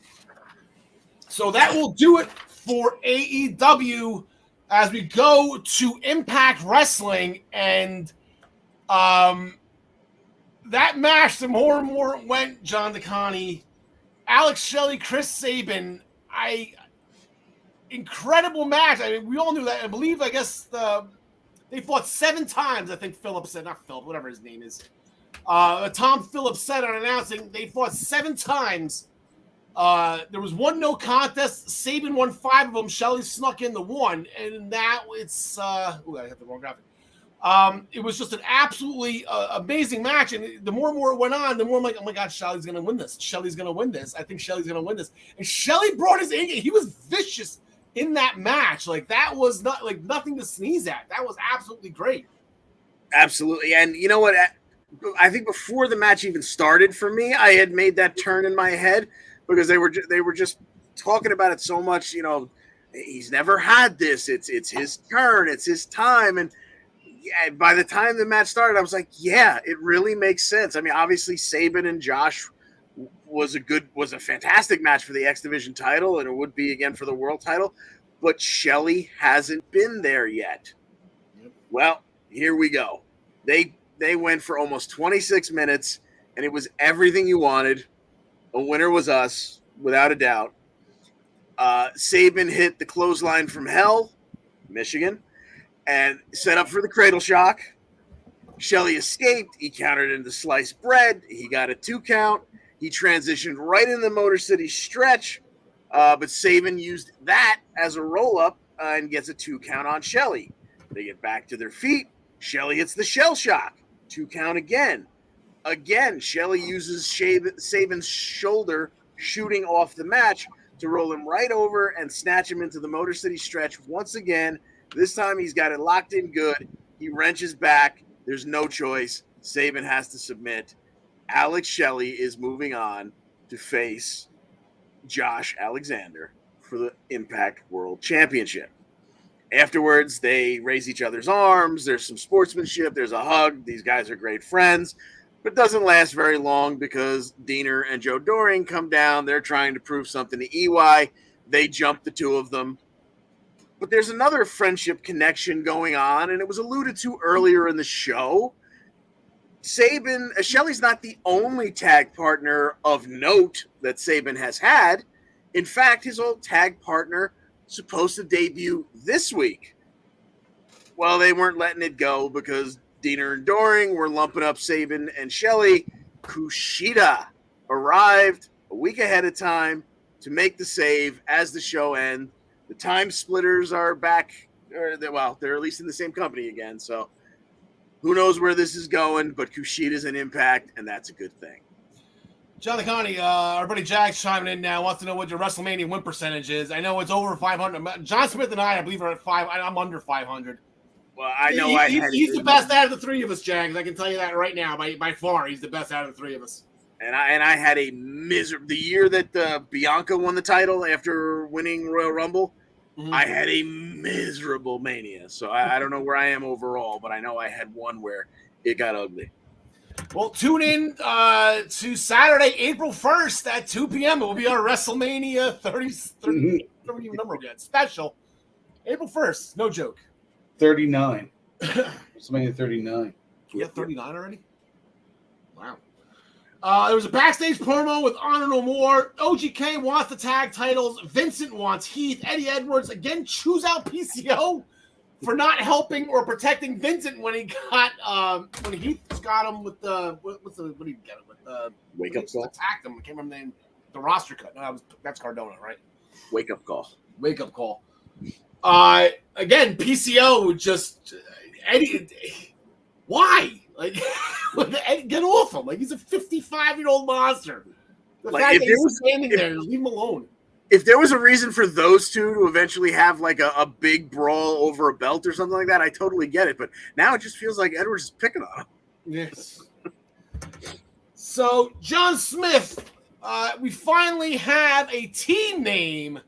So that will do it for AEW as we go to Impact Wrestling, and that match, the more and more it went, John DeConnie, Alex Shelley, Chris Sabin, incredible match. We all knew that. I believe, they fought 7 times. I think Phillips said, not Phillips, whatever his name is. Tom Phillips said on announcing they fought 7 times. There was 1 no contest. Sabin won 5 of them. Shelley snuck in the 1, and that it's. I hit the wrong graphic. It was just an absolutely amazing match, and the more and more it went on, the more I'm like, oh my God, Shelley's going to win this. Shelley's going to win this. I think Shelley's going to win this. And Shelley brought his A game. He was vicious in that match. That was not nothing to sneeze at. That was absolutely great. Absolutely, and you know what? I think before the match even started for me, I had made that turn in my head. Because they were just talking about it so much, he's never had this. It's his turn. It's his time. And by the time the match started, I was like, yeah, it really makes sense. Obviously Sabin and Josh was a fantastic match for the X Division title, and it would be again for the world title. But Shelley hasn't been there yet. Yep. Well, here we go. They went for almost 26 minutes, and it was everything you wanted. A winner was us, without a doubt. Sabin hit the clothesline from hell, Michigan, and set up for the cradle shock. Shelley escaped. He countered into sliced bread. He got a 2 count. He transitioned right in the Motor City stretch, but Sabin used that as a roll-up and gets a 2 count on Shelley. They get back to their feet. Shelley hits the shell shock. 2 count again. Again, Shelley uses Sabin's shoulder shooting off the match to roll him right over and snatch him into the Motor City stretch once again. This time he's got it locked in good. He wrenches back. There's no choice. Sabin has to submit. Alex Shelley is moving on to face Josh Alexander for the Impact World Championship. Afterwards, they raise each other's arms. There's some sportsmanship. There's a hug. These guys are great friends. But doesn't last very long because Diener and Joe Doring come down. They're trying to prove something to EY. They jump the 2 of them. But there's another friendship connection going on, and it was alluded to earlier in the show. Shelley's not the only tag partner of note that Sabin has had. In fact, his old tag partner supposed to debut this week. Well, they weren't letting it go because Diener and Doring were lumping up Sabin and Shelley. Kushida arrived a week ahead of time to make the save as the show ends. The time splitters are back. They're at least in the same company again. So who knows where this is going, but Kushida's an Impact, and that's a good thing. John Connie, our buddy Jack's chiming in now. Wants to know what your WrestleMania win percentage is. I know it's over 500. John Smith and I believe, are at 5. I'm under 500. Well, I know he's the best out of the three of us, Jags. I can tell you that right now. By far, he's the best out of the three of us. And I had a miserable the year that Bianca won the title after winning Royal Rumble. Mm-hmm. I had a miserable Mania. So I don't know where I am overall, but I know I had one where it got ugly. Well, tune in to Saturday, April 1st at 2 p.m. It will be our WrestleMania 30 I don't even number yet. Special. April 1st. No joke. 39. WrestleMania 39. Yeah, 39 already? Wow. There was a backstage promo with Honor No More. OGK wants the tag titles. Vincent wants Heath. Eddie Edwards again chews out PCO for not helping or protecting Vincent when he got when Heath got him with the what did he get him with the wake up call? Attacked him. I can't remember the name. The roster cut. No, that's Cardona, right? Wake up call. Wake up call. Again, PCO just Eddie. Why? Like, get off him! Like he's a 55-year-old monster. The fact that he's standing there, leave him alone. If there was a reason for those two to eventually have like a big brawl over a belt or something like that, I totally get it. But now it just feels like Edwards is picking on him. Yes. So, John Smith, we finally have a team name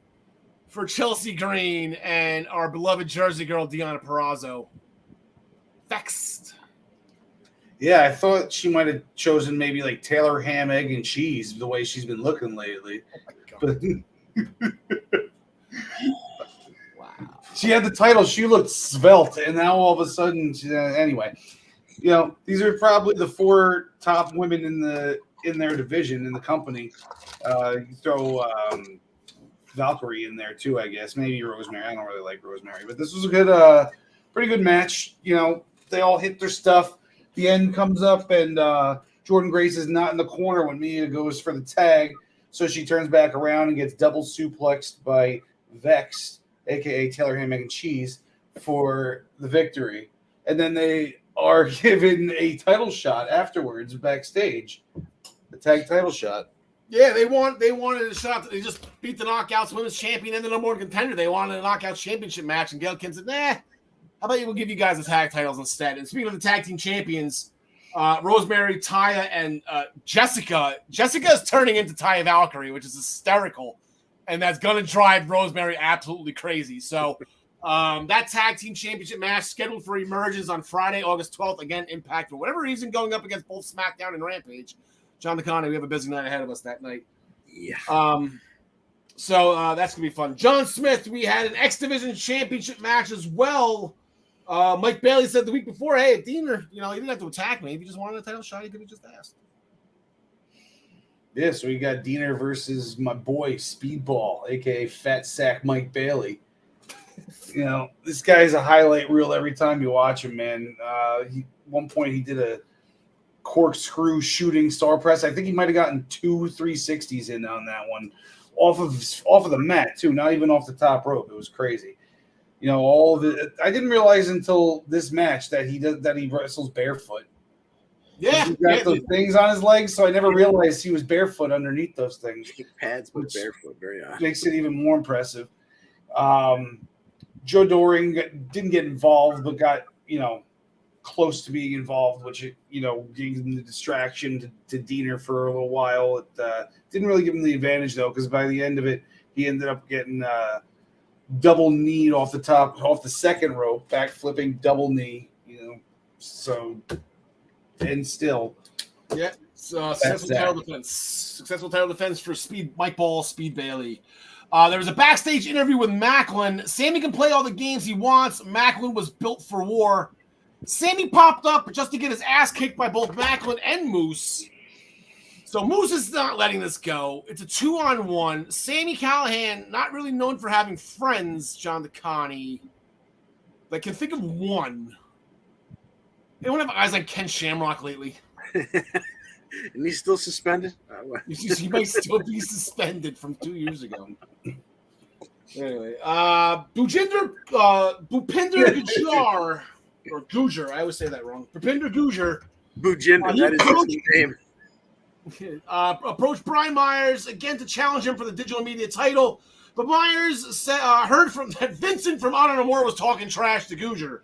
for Chelsea Green and our beloved Jersey girl, Deonna Purrazzo. Vexed. Yeah, I thought she might have chosen maybe like Taylor ham, egg, and cheese the way she's been looking lately. But wow. She had the title. She looked svelte, and now all of a sudden, anyway, these are probably the 4 top women in their division in the company. You throw Valkyrie in there too, I guess. Maybe Rosemary. I don't really like Rosemary, but this was a good, pretty good match. They all hit their stuff. The end comes up, and Jordan Grace is not in the corner when Mia goes for the tag. So she turns back around and gets double suplexed by Vex, a.k.a. Taylor Ham, Egg, and Cheese, for the victory. And then they are given a title shot afterwards backstage, the tag title shot. Yeah, they wanted a shot. They just beat the Knockouts Women's Champion and the number 1 contender. They wanted a Knockouts Championship match, and Gail Kim said, nah, how about we'll give you guys the tag titles instead. And speaking of the tag team champions, Rosemary, Taya, and Jessica. Jessica is turning into Taya Valkyrie, which is hysterical, and that's going to drive Rosemary absolutely crazy. So that tag team championship match scheduled for emergence on Friday, August 12th. Again, Impact, for whatever reason, going up against both SmackDown and Rampage. John DeConnie, we have a busy night ahead of us that night. Yeah. So that's going to be fun. John Smith, we had an X Division championship match as well. Mike Bailey said the week before, hey, Diener, he didn't have to attack me. If he just wanted a title shot, he could have just asked. Yeah, so we got Diener versus my boy Speedball, a.k.a. Fat Sack Mike Bailey. This guy's a highlight reel every time you watch him, man. One point he did a corkscrew shooting star press. I think he might have gotten 2 360s in on that one. Off of the mat, too, not even off the top rope. It was crazy. I didn't realize until this match that he wrestles barefoot. Yeah, he's got those things on his legs, so I never realized he was barefoot underneath those things. Pads, but barefoot, very odd. Makes it even more impressive. Joe Doring didn't get involved, but got close to being involved, which gave him the distraction to Diener for a little while. It didn't really give him the advantage though, because by the end of it, he ended up getting double kneed off the second rope, back flipping double knee. So and still, yeah. So successful title defense for Mike Ball, Speed Bailey. There was a backstage interview with Macklin. Sammy can play all the games he wants. Macklin was built for war. Sammy popped up just to get his ass kicked by both Macklin and Moose. So Moose is not letting this go. It's a 2-on-1. Sammy Callahan, not really known for having friends, John DeConnie. I can think of one. Anyone have eyes on Ken Shamrock lately? And he's still suspended? He might still be suspended from 2 years ago. Anyway, Bhupinder Gujjar, or Gujar, I always say that wrong. Bhupinder Gujar. Bhujinder, that is his name. approached Brian Myers again to challenge him for the digital media title. But Myers heard that Vincent from Honor No More was talking trash to Gujar.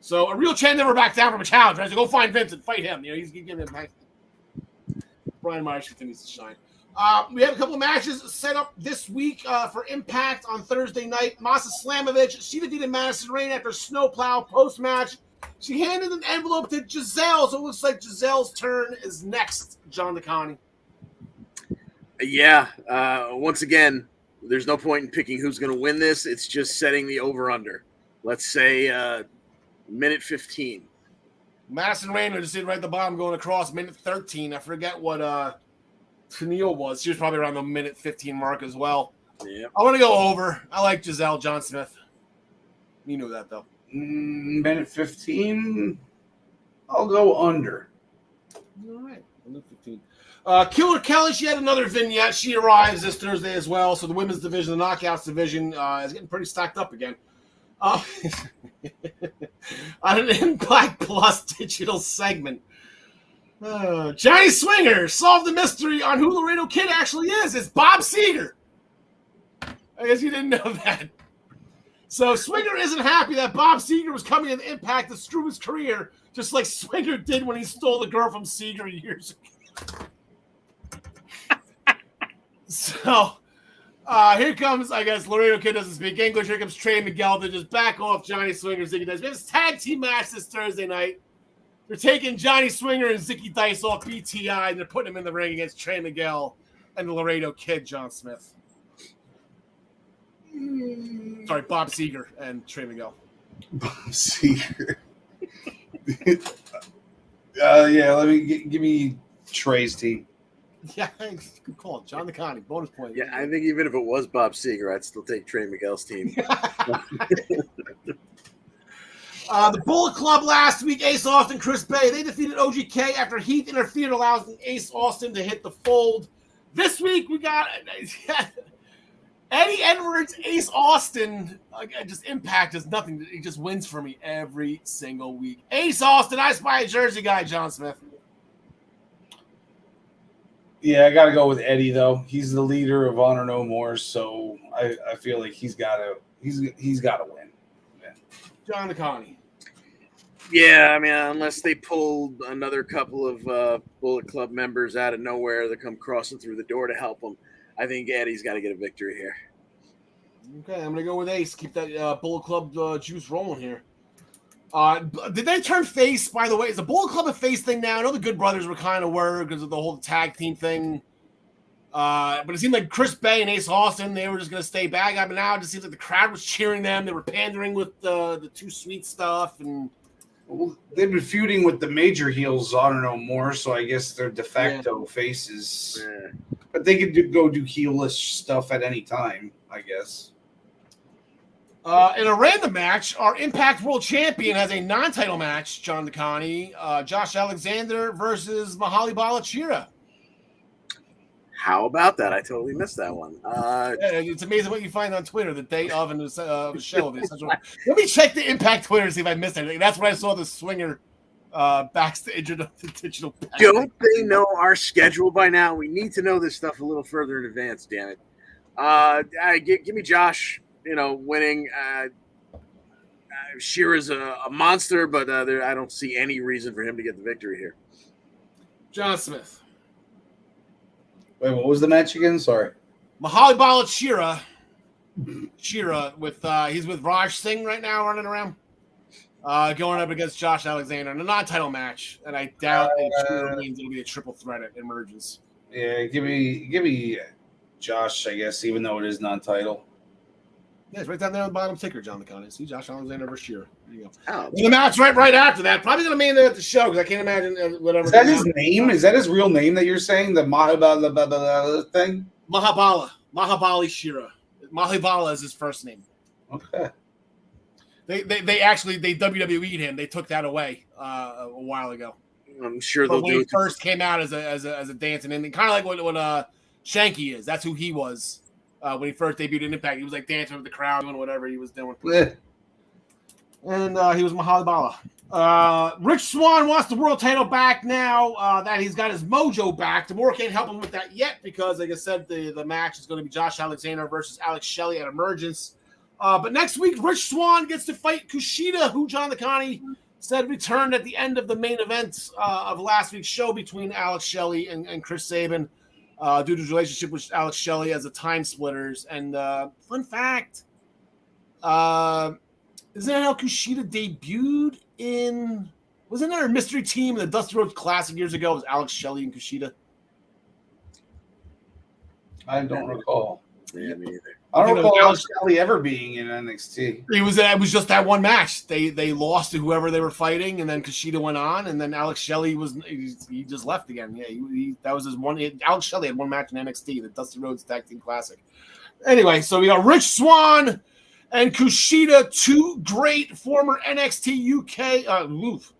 So a real champ never backed down from a challenge. Right? So go find Vincent, fight him. He's giving him back. Brian Myers continues to shine. We have a couple of matches set up this week for Impact on Thursday night. Masa Slamovich, she defeated Madison Rayne after snowplow post-match. She handed an envelope to Giselle, so it looks like Giselle's turn is next, John DeConnie. Yeah, once again, there's no point in picking who's going to win this. It's just setting the over-under. Let's say minute 15. Madison Rayne just sitting right at the bottom going across minute 13. I forget what Tennille was. She was probably around the minute 15 mark as well. Yeah. I want to go over. I like Giselle John Smith. You knew that, though. Minute 15. I'll go under. All right. Minute 15. Killer Kelly, she had another vignette. She arrives this Thursday as well. So the women's division, the Knockouts division, is getting pretty stacked up again. On an Impact Plus digital segment. Johnny Swinger solved the mystery on who Laredo Kid actually is. It's Bob Seger. I guess you didn't know that. So Swinger isn't happy that Bob Seger was coming in Impact to screw his career, just like Swinger did when he stole the girl from Seger years ago. So here comes, I guess, Laredo Kid doesn't speak English. Here comes Trey Miguel to just back off Johnny Swinger. Ziggy Dice. We have this tag team match this Thursday night. They're taking Johnny Swinger and Ziggy Dice off BTI, and they're putting him in the ring against Trey Miguel and the Laredo Kid, John Smith. Sorry, Bob Seger and Trey Miguel. Bob Seger. Yeah, give me Trey's team. Yeah, good call. John DeConnie, bonus point. Yeah, I think even if it was Bob Seger, I'd still take Trey Miguel's team. The Bullet Club last week, Ace Austin, Chris Bay, they defeated OGK after Heath interfered, allowing Ace Austin to hit the fold. This week, we got Eddie Edwards, Ace Austin. Just Impact does nothing. He just wins for me every single week. Ace Austin, I spy a Jersey guy, John Smith. Yeah, I got to go with Eddie though. He's the leader of Honor No More, so I feel like he's got to win. Yeah. John DeConnie. Yeah, I mean, unless they pulled another couple of Bullet Club members out of nowhere that come crossing through the door to help them, I think Eddie's got to get a victory here. Okay, I'm going to go with Ace. Keep that Bullet Club juice rolling here. Did they turn face, by the way? Is the Bullet Club a face thing now? I know the Good Brothers were kind of worried because of the whole tag team thing. But it seemed like Chris Bay and Ace Austin, they were just going to stay back. I mean, now it just seems like the crowd was cheering them. They were pandering with the Too Sweet stuff. And well, they've been feuding with the major heels, Honor No More, so I guess they're de facto faces. Yeah. But they could go do heelish stuff at any time, I guess. In a random match, our Impact World Champion has a non-title match, John DeConnie. Josh Alexander versus Mahali Balachira. How about that? I totally missed that one. Yeah, it's amazing what you find on Twitter the day of the show. Let me check the Impact Twitter to see if I missed anything. That's when I saw the Swinger backstage of the digital package. Don't they know our schedule by now? We need to know this stuff a little further in advance, damn it. Give me Josh, winning. Shira's a monster, but I don't see any reason for him to get the victory here. John Smith. Wait, what was the match again? Sorry. Mahali Balachira. Shira with he's with Raj Singh right now running around. Going up against Josh Alexander in a non-title match, and I doubt Shira means it'll be a triple threat at Emergence. Yeah, give me Josh, I guess, even though it is non-title. Yeah, it's right down there on the bottom ticker, John DeConnie. See, Josh Alexander versus Shira. There you go. Oh, the match right after that. Probably going to main event the show because I can't imagine whatever. Is that his name? Is that his real name that you're saying? The Mahabala thing? Mahabali Shira. Mahabala is his first name. Okay. They actually WWE'd him. They took that away a while ago. I'm sure they'll when do he it. First came out as a dancing and kind of like what Shanky is. That's who he was. When he first debuted in Impact, he was like dancing with the crowd, doing whatever he was doing. Yeah. And he was Mahali Bala. Rich Swann wants the world title back now that he's got his mojo back. Tamura can't help him with that yet because, like I said, the match is going to be Josh Alexander versus Alex Shelley at Emergence. But next week, Rich Swann gets to fight Kushida, who John Nakani said returned at the end of the main event of last week's show between Alex Shelley and Chris Sabin due to his relationship with Alex Shelley as the Time Splitters. And fun fact, isn't that how Kushida debuted in? Wasn't there a mystery team in the Dusty Rhodes Classic years ago? It was Alex Shelley and Kushida. I don't recall. Yeah, me either. I don't recall Alex Shelley ever being in NXT. It was just that one match. They lost to whoever they were fighting, and then Kushida went on, and then Alex Shelley he just left again. Yeah, that was his one. Alex Shelley had one match in NXT, the Dusty Rhodes Tag Team Classic. Anyway, so we got Rich Swann and Kushida, two great former NXT UK,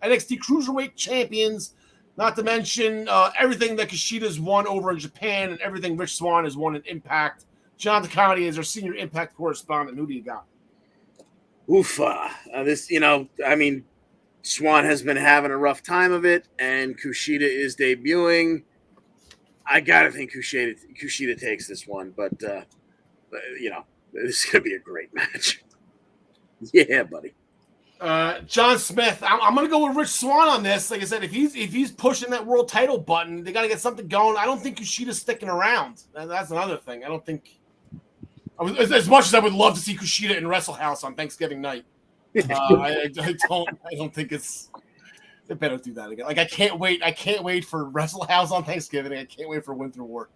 NXT Cruiserweight champions, not to mention everything that Kushida's won over in Japan and everything Rich Swann has won in Impact. John Takani is our senior Impact correspondent. Who do you got? Swann has been having a rough time of it, and Kushida is debuting. I got to think Kushida takes this one, but this is going to be a great match. Yeah, buddy. John Smith, I'm going to go with Rich Swann on this. Like I said, if he's pushing that world title button, they got to get something going. I don't think Kushida's sticking around. That's another thing. I don't think. As much as I would love to see Kushida in Wrestle House on Thanksgiving night, I don't think it's. They better do that again. Like I can't wait. I can't wait for Wrestle House on Thanksgiving. I can't wait for Winter War.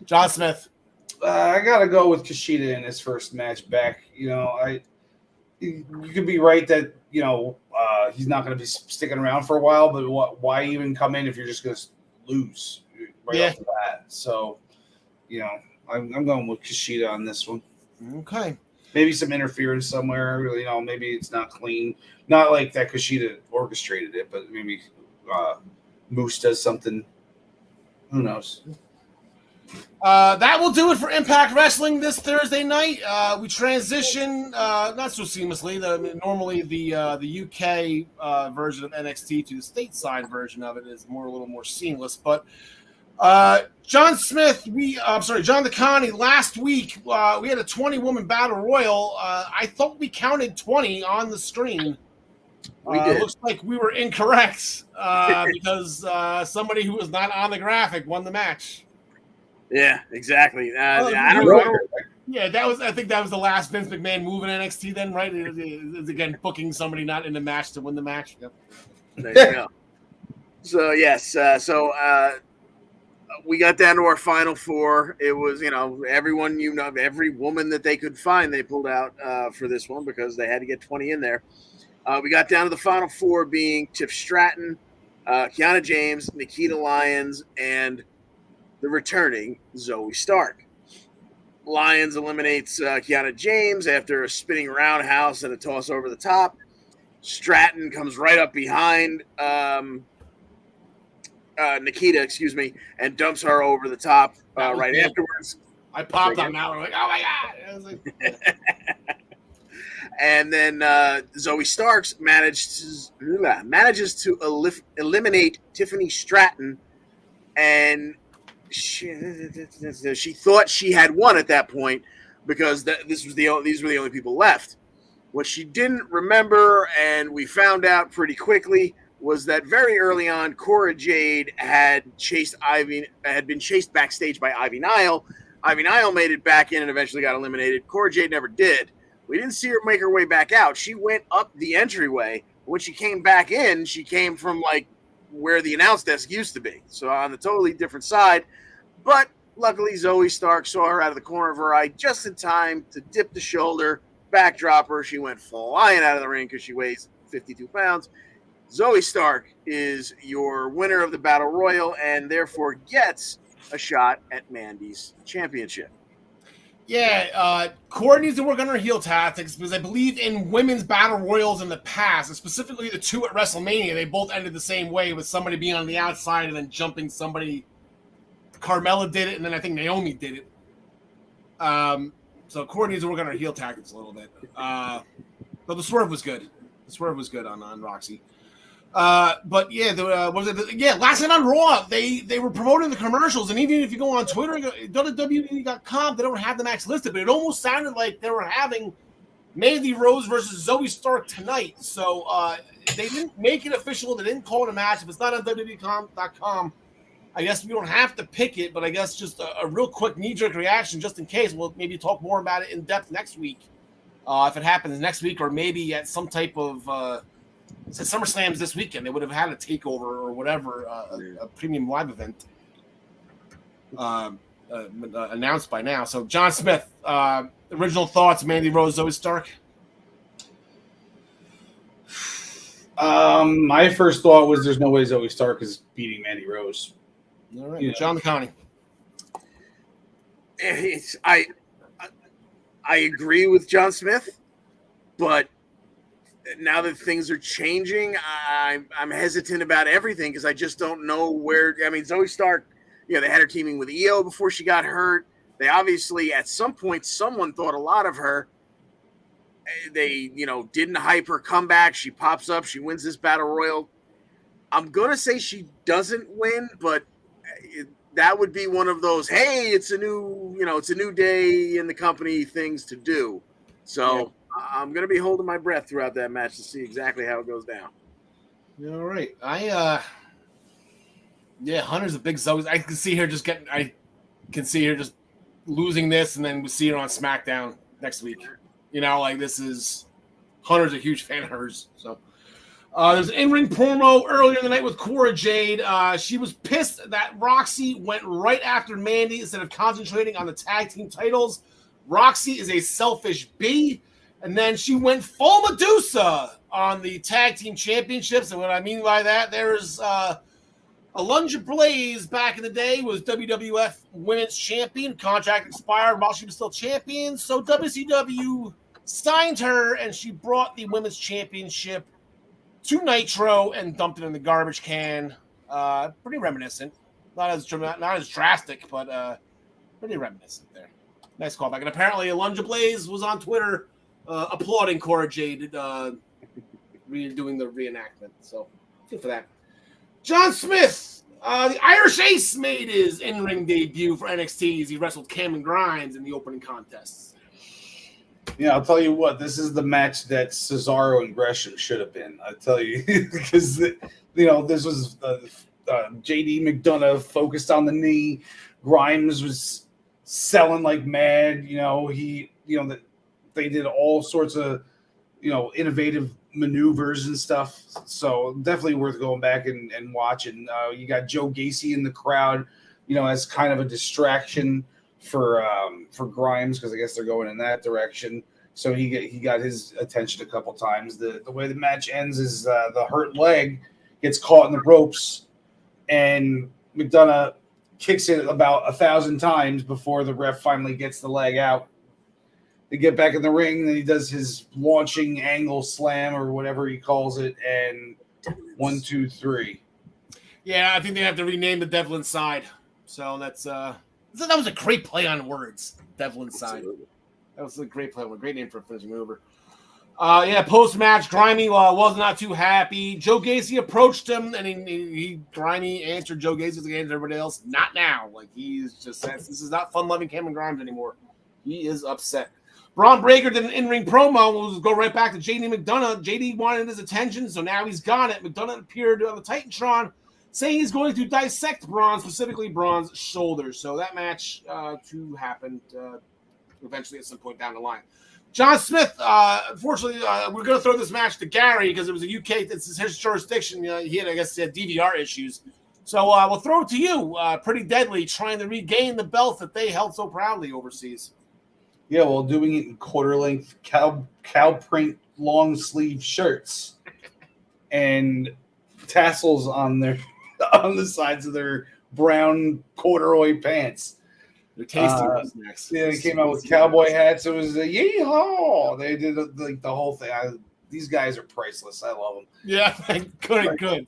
John Smith. I gotta go with Kushida in his first match back. You could be right that he's not going to be sticking around for a while, but why even come in if you're just going to lose right off the bat? So, I'm going with Kushida on this one. Okay. Maybe some interference somewhere. Maybe it's not clean. Not like that Kushida orchestrated it, but maybe Moose does something. Who knows? That will do it for Impact Wrestling this Thursday night. We transition not so seamlessly. Normally the UK version of NXT to the stateside version of it is a little more seamless. But John Takani, last week we had a 20-woman battle royal. I thought we counted 20 on the screen. Looks like we were incorrect because somebody who was not on the graphic won the match. Yeah, exactly. I don't know. Yeah, I think that was the last Vince McMahon move in NXT then, right? Is again booking somebody not in the match to win the match. Yep. There you go. So, yes. We got down to our final four. It was, everyone, every woman that they could find, they pulled out for this one because they had to get 20 in there. We got down to the final four being Tiff Stratton, Kiana James, Nikita Lyons, and the returning Zoe Stark. Lyons eliminates Kiana James after a spinning roundhouse and a toss over the top. Stratton comes right up behind Nikita, and dumps her over the top right afterwards. I popped on that one. Like, oh my God. I was like, and then Zoe Starks manages to eliminate Tiffany Stratton, and she thought she had won at that point because these were the only people left. What she didn't remember, and we found out pretty quickly, was that very early on, Cora Jade had been chased backstage by Ivy Nile. Ivy Nile made it back in and eventually got eliminated. Cora Jade never did. We didn't see her make her way back out. She went up the entryway. When she came back in, she came from where the announce desk used to be. So on the totally different side. But luckily, Zoe Stark saw her out of the corner of her eye just in time to dip the shoulder, backdrop her. She went flying out of the ring because she weighs 52 pounds. Zoe Stark is your winner of the Battle Royal and therefore gets a shot at Mandy's championship. Yeah, Cora needs to work on her heel tactics because I believe in women's battle royals in the past, and specifically the two at WrestleMania, they both ended the same way with somebody being on the outside and then jumping somebody. Carmella did it, and then I think Naomi did it. So Cora needs to work on her heel tactics a little bit. But the swerve was good. The swerve was good on Roxy. But yeah, last night on Raw, they were promoting the commercials, and even if you go on Twitter, WWE.com, they don't have the match listed, but it almost sounded like they were having Mandy Rose versus Zoe Stark tonight. So they didn't make it official. They didn't call it a match. If it's not on WWE.com, I guess we don't have to pick it, but I guess just a real quick knee-jerk reaction just in case. We'll maybe talk more about it in depth next week, if it happens next week, or maybe at some type of since SummerSlam's this weekend, they would have had a takeover or whatever, a premium live event announced by now. So, John Smith, original thoughts, Mandy Rose, Zoe Stark? My first thought was there's no way Zoe Stark is beating Mandy Rose. All right, John McConney. I agree with John Smith, but now that things are changing, I'm hesitant about everything because I just don't know where. I mean, Zoe Stark, they had her teaming with EO before she got hurt. They obviously, at some point, someone thought a lot of her. They, didn't hype her comeback. She pops up. She wins this battle royal. I'm going to say she doesn't win, but that would be one of those, hey, it's a new day in the company things to do. So yeah. I'm going to be holding my breath throughout that match to see exactly how it goes down. All right. Hunter's a big Zoe. I can see her just losing this, and then we see her on SmackDown next week. Hunter's a huge fan of hers. So there's an in-ring promo earlier in the night with Cora Jade. She was pissed that Roxy went right after Mandy instead of concentrating on the tag team titles. Roxy is a selfish bee. And then she went full Medusa on the tag team championships. And what I mean by that, there's Alundra Blaze back in the day was WWF Women's Champion. Contract expired while she was still champion. So WCW signed her, and she brought the Women's Championship to Nitro and dumped it in the garbage can. Pretty reminiscent. Not as drastic, but pretty reminiscent there. Nice callback. And apparently Alundra Blaze was on Twitter applauding Cora Jade doing the reenactment. So good for that. John Smith, the Irish Ace made his in-ring debut for NXT as he wrestled Cameron Grimes in the opening contests. Yeah, I'll tell you what, this is the match that Cesaro and Gresham should have been. I'll tell you, because this was JD McDonough focused on the knee. Grimes was selling like mad. They did all sorts of, innovative maneuvers and stuff. So definitely worth going back and watching. You got Joe Gacy in the crowd, as kind of a distraction for Grimes, because I guess they're going in that direction. So he got his attention a couple times. The way the match ends is the hurt leg gets caught in the ropes, and McDonough kicks it about 1,000 times before the ref finally gets the leg out. They get back in the ring, and then he does his launching angle slam or whatever he calls it, and 1, 2, 3. Yeah, I think they have to rename the Devil Inside. So that was a great play on words. Devil Inside. Absolutely. That was a great play. A great name for a finishing mover. Post-match, Grimy was not too happy. Joe Gacy approached him, and Grimy answered Joe Gacy against everybody else. Not now. Like, he's just said, this is not fun-loving Cameron Grimes anymore. He is upset. Braun Breaker did an in-ring promo. We'll go right back to JD McDonough. JD wanted his attention, so now he's got it. McDonough appeared on the Titantron, saying he's going to dissect Braun, specifically Braun's shoulders. So that match to happen eventually at some point down the line. John Smith, unfortunately, we're going to throw this match to Gary because it was a UK. It's his jurisdiction. He had DVR issues. So we'll throw it to you. Pretty Deadly, trying to regain the belt that they held so proudly overseas. Yeah, well, doing it in quarter-length cow print long sleeve shirts and tassels on the sides of their brown corduroy pants. They're tasty. Next. Yeah, they came out with cowboy hats. It was a yeehaw. They did the whole thing. These guys are priceless. I love them. Yeah,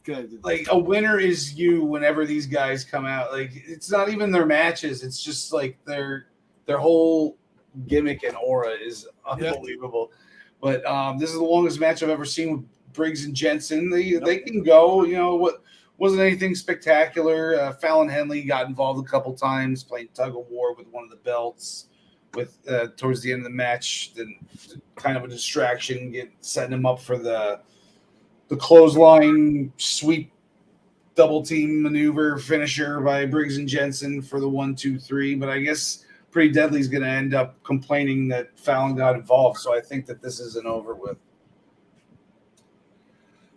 good. Like, a winner is you whenever these guys come out. Like, it's not even their matches. It's just like their whole gimmick and aura is unbelievable. But this is the longest match I've ever seen with Briggs and Jensen. They can go. What wasn't anything spectacular. Fallon Henley got involved a couple times playing tug of war with one of the belts. With towards the end of the match, then kind of a distraction, setting him up for the clothesline sweep double team maneuver finisher by Briggs and Jensen for the 1-2-3. But I guess Pretty Deadly's going to end up complaining that Fallon got involved. So I think that this isn't over with.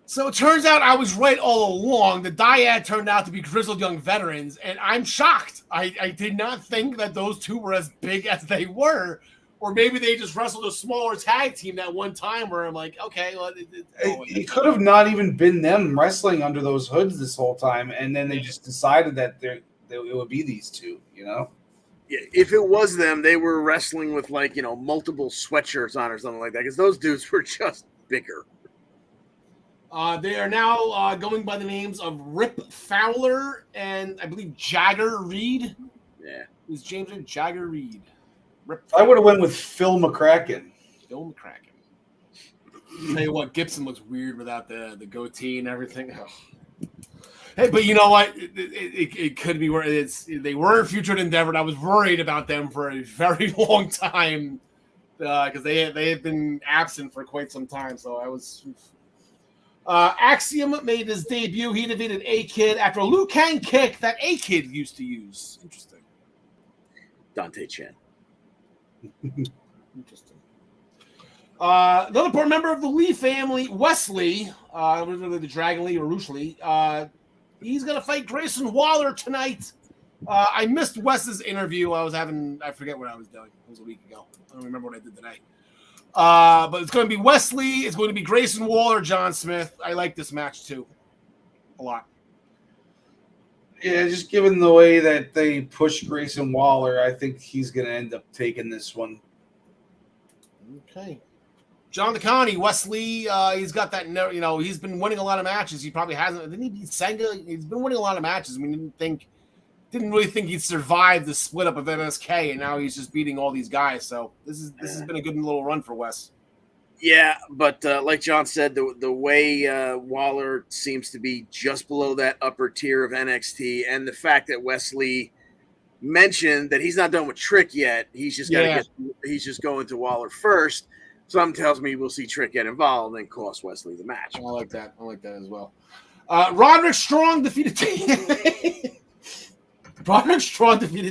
So it turns out I was right all along. The dyad turned out to be grizzled young veterans, and I'm shocked. I did not think that those two were as big as they were, or maybe they just wrestled a smaller tag team that one time where I'm like, okay. Well, it could have not even been them wrestling under those hoods this whole time, and then they just decided that it would be these two, Yeah, if it was them, they were wrestling with multiple sweatshirts on or something like that, because those dudes were just bigger. They are now going by the names of Rip Fowler and I believe Jagger Reed. Yeah. Is James Jagger Reed? I would have went with Phil McCracken. Phil McCracken. Tell you what, Gibson looks weird without the goatee and everything. Oh. Hey, but you know what? It could be where they were in Future Endeavor. I was worried about them for a very long time because they had been absent for quite some time. So I was. Axiom made his debut. He defeated A-Kid after a Liu Kang kick that A-Kid used to use. Interesting. Dante Chen. Interesting. Another important member of the Lee family, Wesley, the Dragon Lee or Roosh Lee, he's going to fight Grayson Waller tonight. I missed Wes's interview. I forget what I was doing. It was a week ago. I don't remember what I did today. But it's going to be Wesley. It's going to be Grayson Waller, John Smith. I like this match too, a lot. Yeah, just given the way that they push Grayson Waller, I think he's going to end up taking this one. Okay. John DeConnie, Wesley, he's got that, he's been winning a lot of matches. He probably hasn't. Didn't he beat Senga? He's been winning a lot of matches. We didn't really think he'd survive the split up of MSK, and now he's just beating all these guys. So this has been a good little run for Wes. Yeah, but like John said, the way Waller seems to be just below that upper tier of NXT, and the fact that Wesley mentioned that he's not done with Trick yet, he's just going to Waller first. Something tells me we'll see Trick get involved and cost Wesley the match. I like that as well. Roderick Strong defeated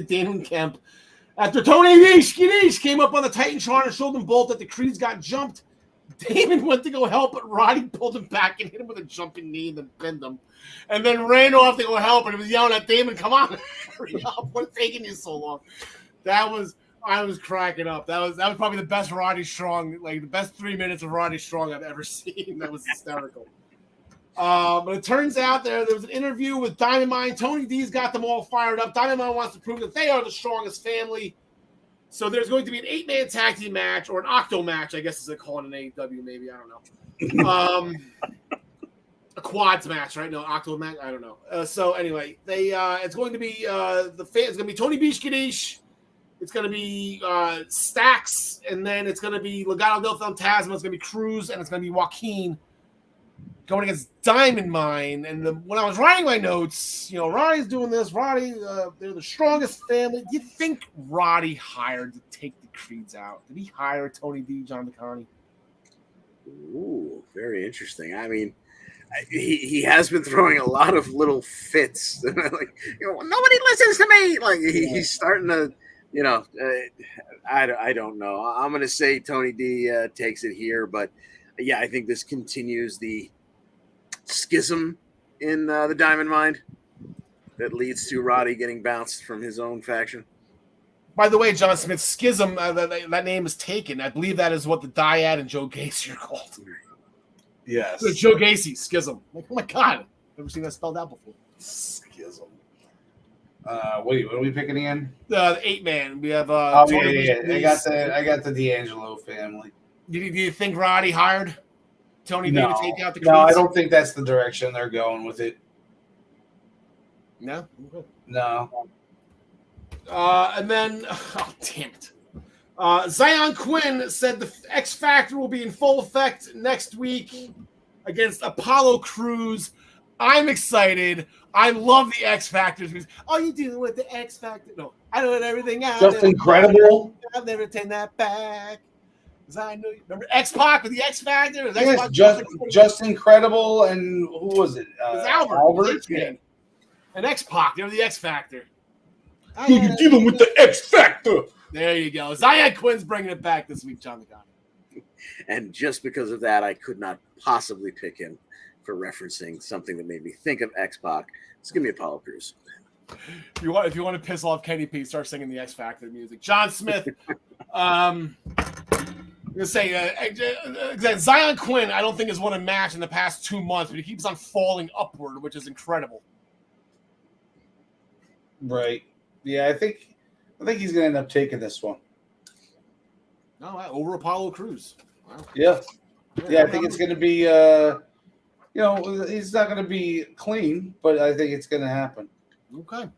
Damon Kemp after Tony Nese came up on the Titantron and showed them both that the Creeds got jumped. Damon went to go help, but Roddy pulled him back and hit him with a jumping knee and then pinned him. And then ran off to go help, and he was yelling at Damon, "Come on, hurry up. What's taking you so long?" I was cracking up. That was probably the best Roddy Strong, like the best 3 minutes of Roddy Strong I've ever seen. That was hysterical. But it turns out there was an interview with Diamond Mine. Tony D's got them all fired up. Diamond Mine wants to prove that they are the strongest family. So there's going to be an 8-man tag team match, or an octo match, I guess is they call it in AEW, maybe. I don't know. A quads match, right? No, octo match. I don't know. So anyway, it's going to be it's going to be Tony Bish, it's going to be Stax, and then it's going to be Legado del Fantasma. It's going to be Cruz, and it's going to be Joaquin going against Diamond Mine. And when I was writing my notes, Roddy's doing this. Roddy, they're the strongest family. Do you think Roddy hired to take the Creeds out? Did he hire Tony D, John DeConnie? Ooh, very interesting. I mean, he has been throwing a lot of little fits. Like, nobody listens to me. Like, he's starting to, I don't know. I'm going to say Tony D takes it here, but yeah, I think this continues the schism in the Diamond Mine that leads to Roddy getting bounced from his own faction. By the way, John Smith, schism, that name is taken. I believe that is what the Dyad and Joe Gacy are called. Yes. So Joe Gacy, schism. Like, oh my God. Never seen that spelled out before. Schism. Wait, what are we picking again? The 8-man. We have I got the D'Angelo family. Do you think Roddy hired Tony D to take out the Creeds? No, I don't think that's the direction they're going with it. No? Okay. No. And then, oh, damn it. Zion Quinn said the X Factor will be in full effect next week against Apollo Crews. I'm excited. I love the X Factors. All you do with the X Factor? No, I know everything. Just incredible. I'll never take that back. I know. Remember X-Pac with the X Factor? Yes, just incredible. And who was it? It was Albert. Yeah. And X-Pac. They're the X Factor. You're dealing with the X Factor. There you go. Zion Quinn's bringing it back this week, John McConnell. And just because of that, I could not possibly pick him for referencing something that made me think of X-Pac. It's going to be Apollo Crews. If you want to piss off Kenny P, start singing the X Factor music. John Smith. I'm going to say Zion Quinn, I don't think has won a match in the past 2 months, but he keeps on falling upward, which is incredible. Right. Yeah, I think he's going to end up taking this one. No, over Apollo Crews. Wow. Yeah. I think it's going to be, he's not going to be clean, but I think it's going to happen. Okay.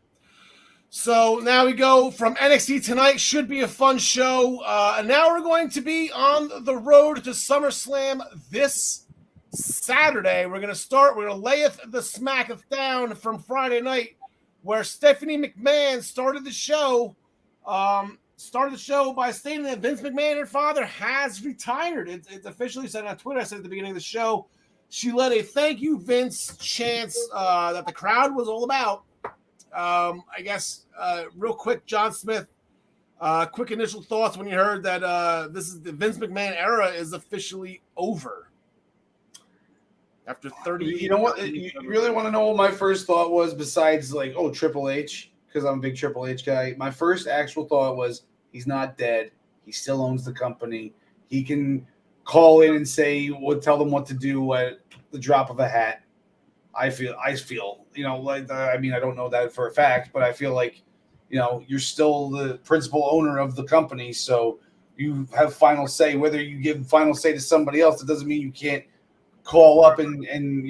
So now we go from NXT tonight. Should be a fun show. And now we're going to be on the road to SummerSlam this Saturday. We're going to layeth the smacketh down from Friday night, where Stephanie McMahon started the show by stating that Vince McMahon, her father, has retired. It's officially said on Twitter. I said at the beginning of the show, she led a thank you, Vince chants that the crowd was all about. I guess real quick, John Smith, quick initial thoughts when you heard that the Vince McMahon era is officially over. After 30 years. You know what? You really want to know what my first thought was besides Triple H, because I'm a big Triple H guy. My first actual thought was he's not dead. He still owns the company. He can call in and tell them what to do at the drop of a hat. I feel, I don't know that for a fact, but I feel like, you're still the principal owner of the company. So you have final say. Whether you give final say to somebody else, it doesn't mean you can't call up and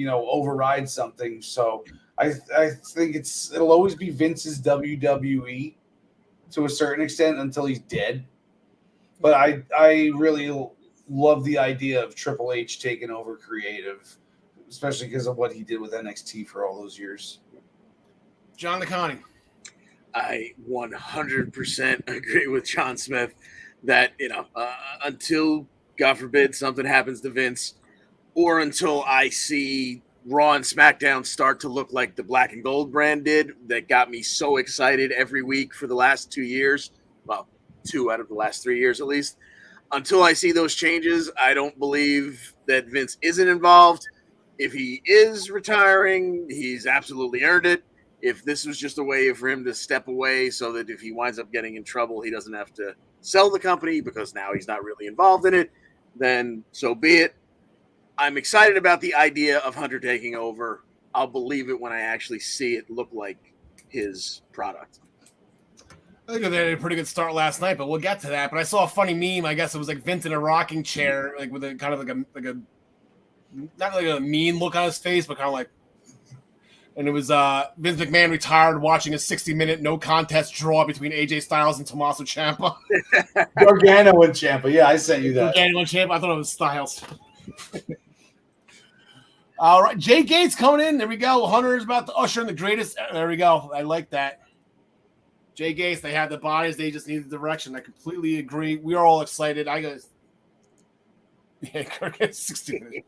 override something. So I think it'll always be Vince's WWE to a certain extent until he's dead. But I really love the idea of Triple H taking over creative, especially because of what he did with NXT for all those years. John Nicani. I 100% agree with John Smith that, until, God forbid, something happens to Vince, or until I see Raw and SmackDown start to look like the Black and Gold brand did, that got me so excited every week for the last 2 years. Well, 2 out of the last 3 years at least. Until I see those changes, I don't believe that Vince isn't involved. If he is retiring, he's absolutely earned it. If this was just a way for him to step away so that if he winds up getting in trouble, he doesn't have to sell the company because now he's not really involved in it, then so be it. I'm excited about the idea of Hunter taking over. I'll believe it when I actually see it look like his product. I think they had a pretty good start last night, but we'll get to that. But I saw a funny meme. I guess it was like Vince in a rocking chair, like with a kind of like a not like a mean look on his face, but kind of like. And it was Vince McMahon retired watching a 60-minute no contest draw between AJ Styles and Tommaso Ciampa. Gargano and Ciampa. Yeah, I sent you that. Gargano and Ciampa. I thought it was Styles. All right, Jay Gates coming in. There we go. Hunter is about to usher in the greatest. There we go. I like that. Jay Gates, they have the bodies. They just need the direction. I completely agree. We are all excited. I guess. Yeah, Kirk gets 60 minutes.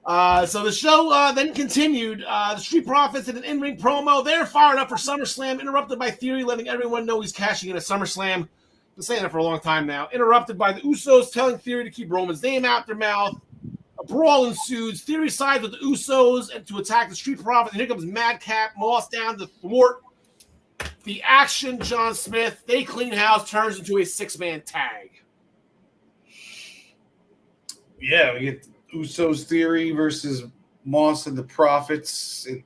So the show then continued. The Street Profits did an in-ring promo. They're fired up for SummerSlam, interrupted by Theory, letting everyone know he's cashing in at SummerSlam. Been saying that for a long time now. Interrupted by the Usos telling Theory to keep Roman's name out their mouth. A brawl ensues. Theory sides with the Usos and to attack the Street Profits. And here comes Madcap Moss down to thwart the action. John Smith. They clean house, turns into a 6-man tag. Yeah, we get Usos Theory versus Moss and the Profits. It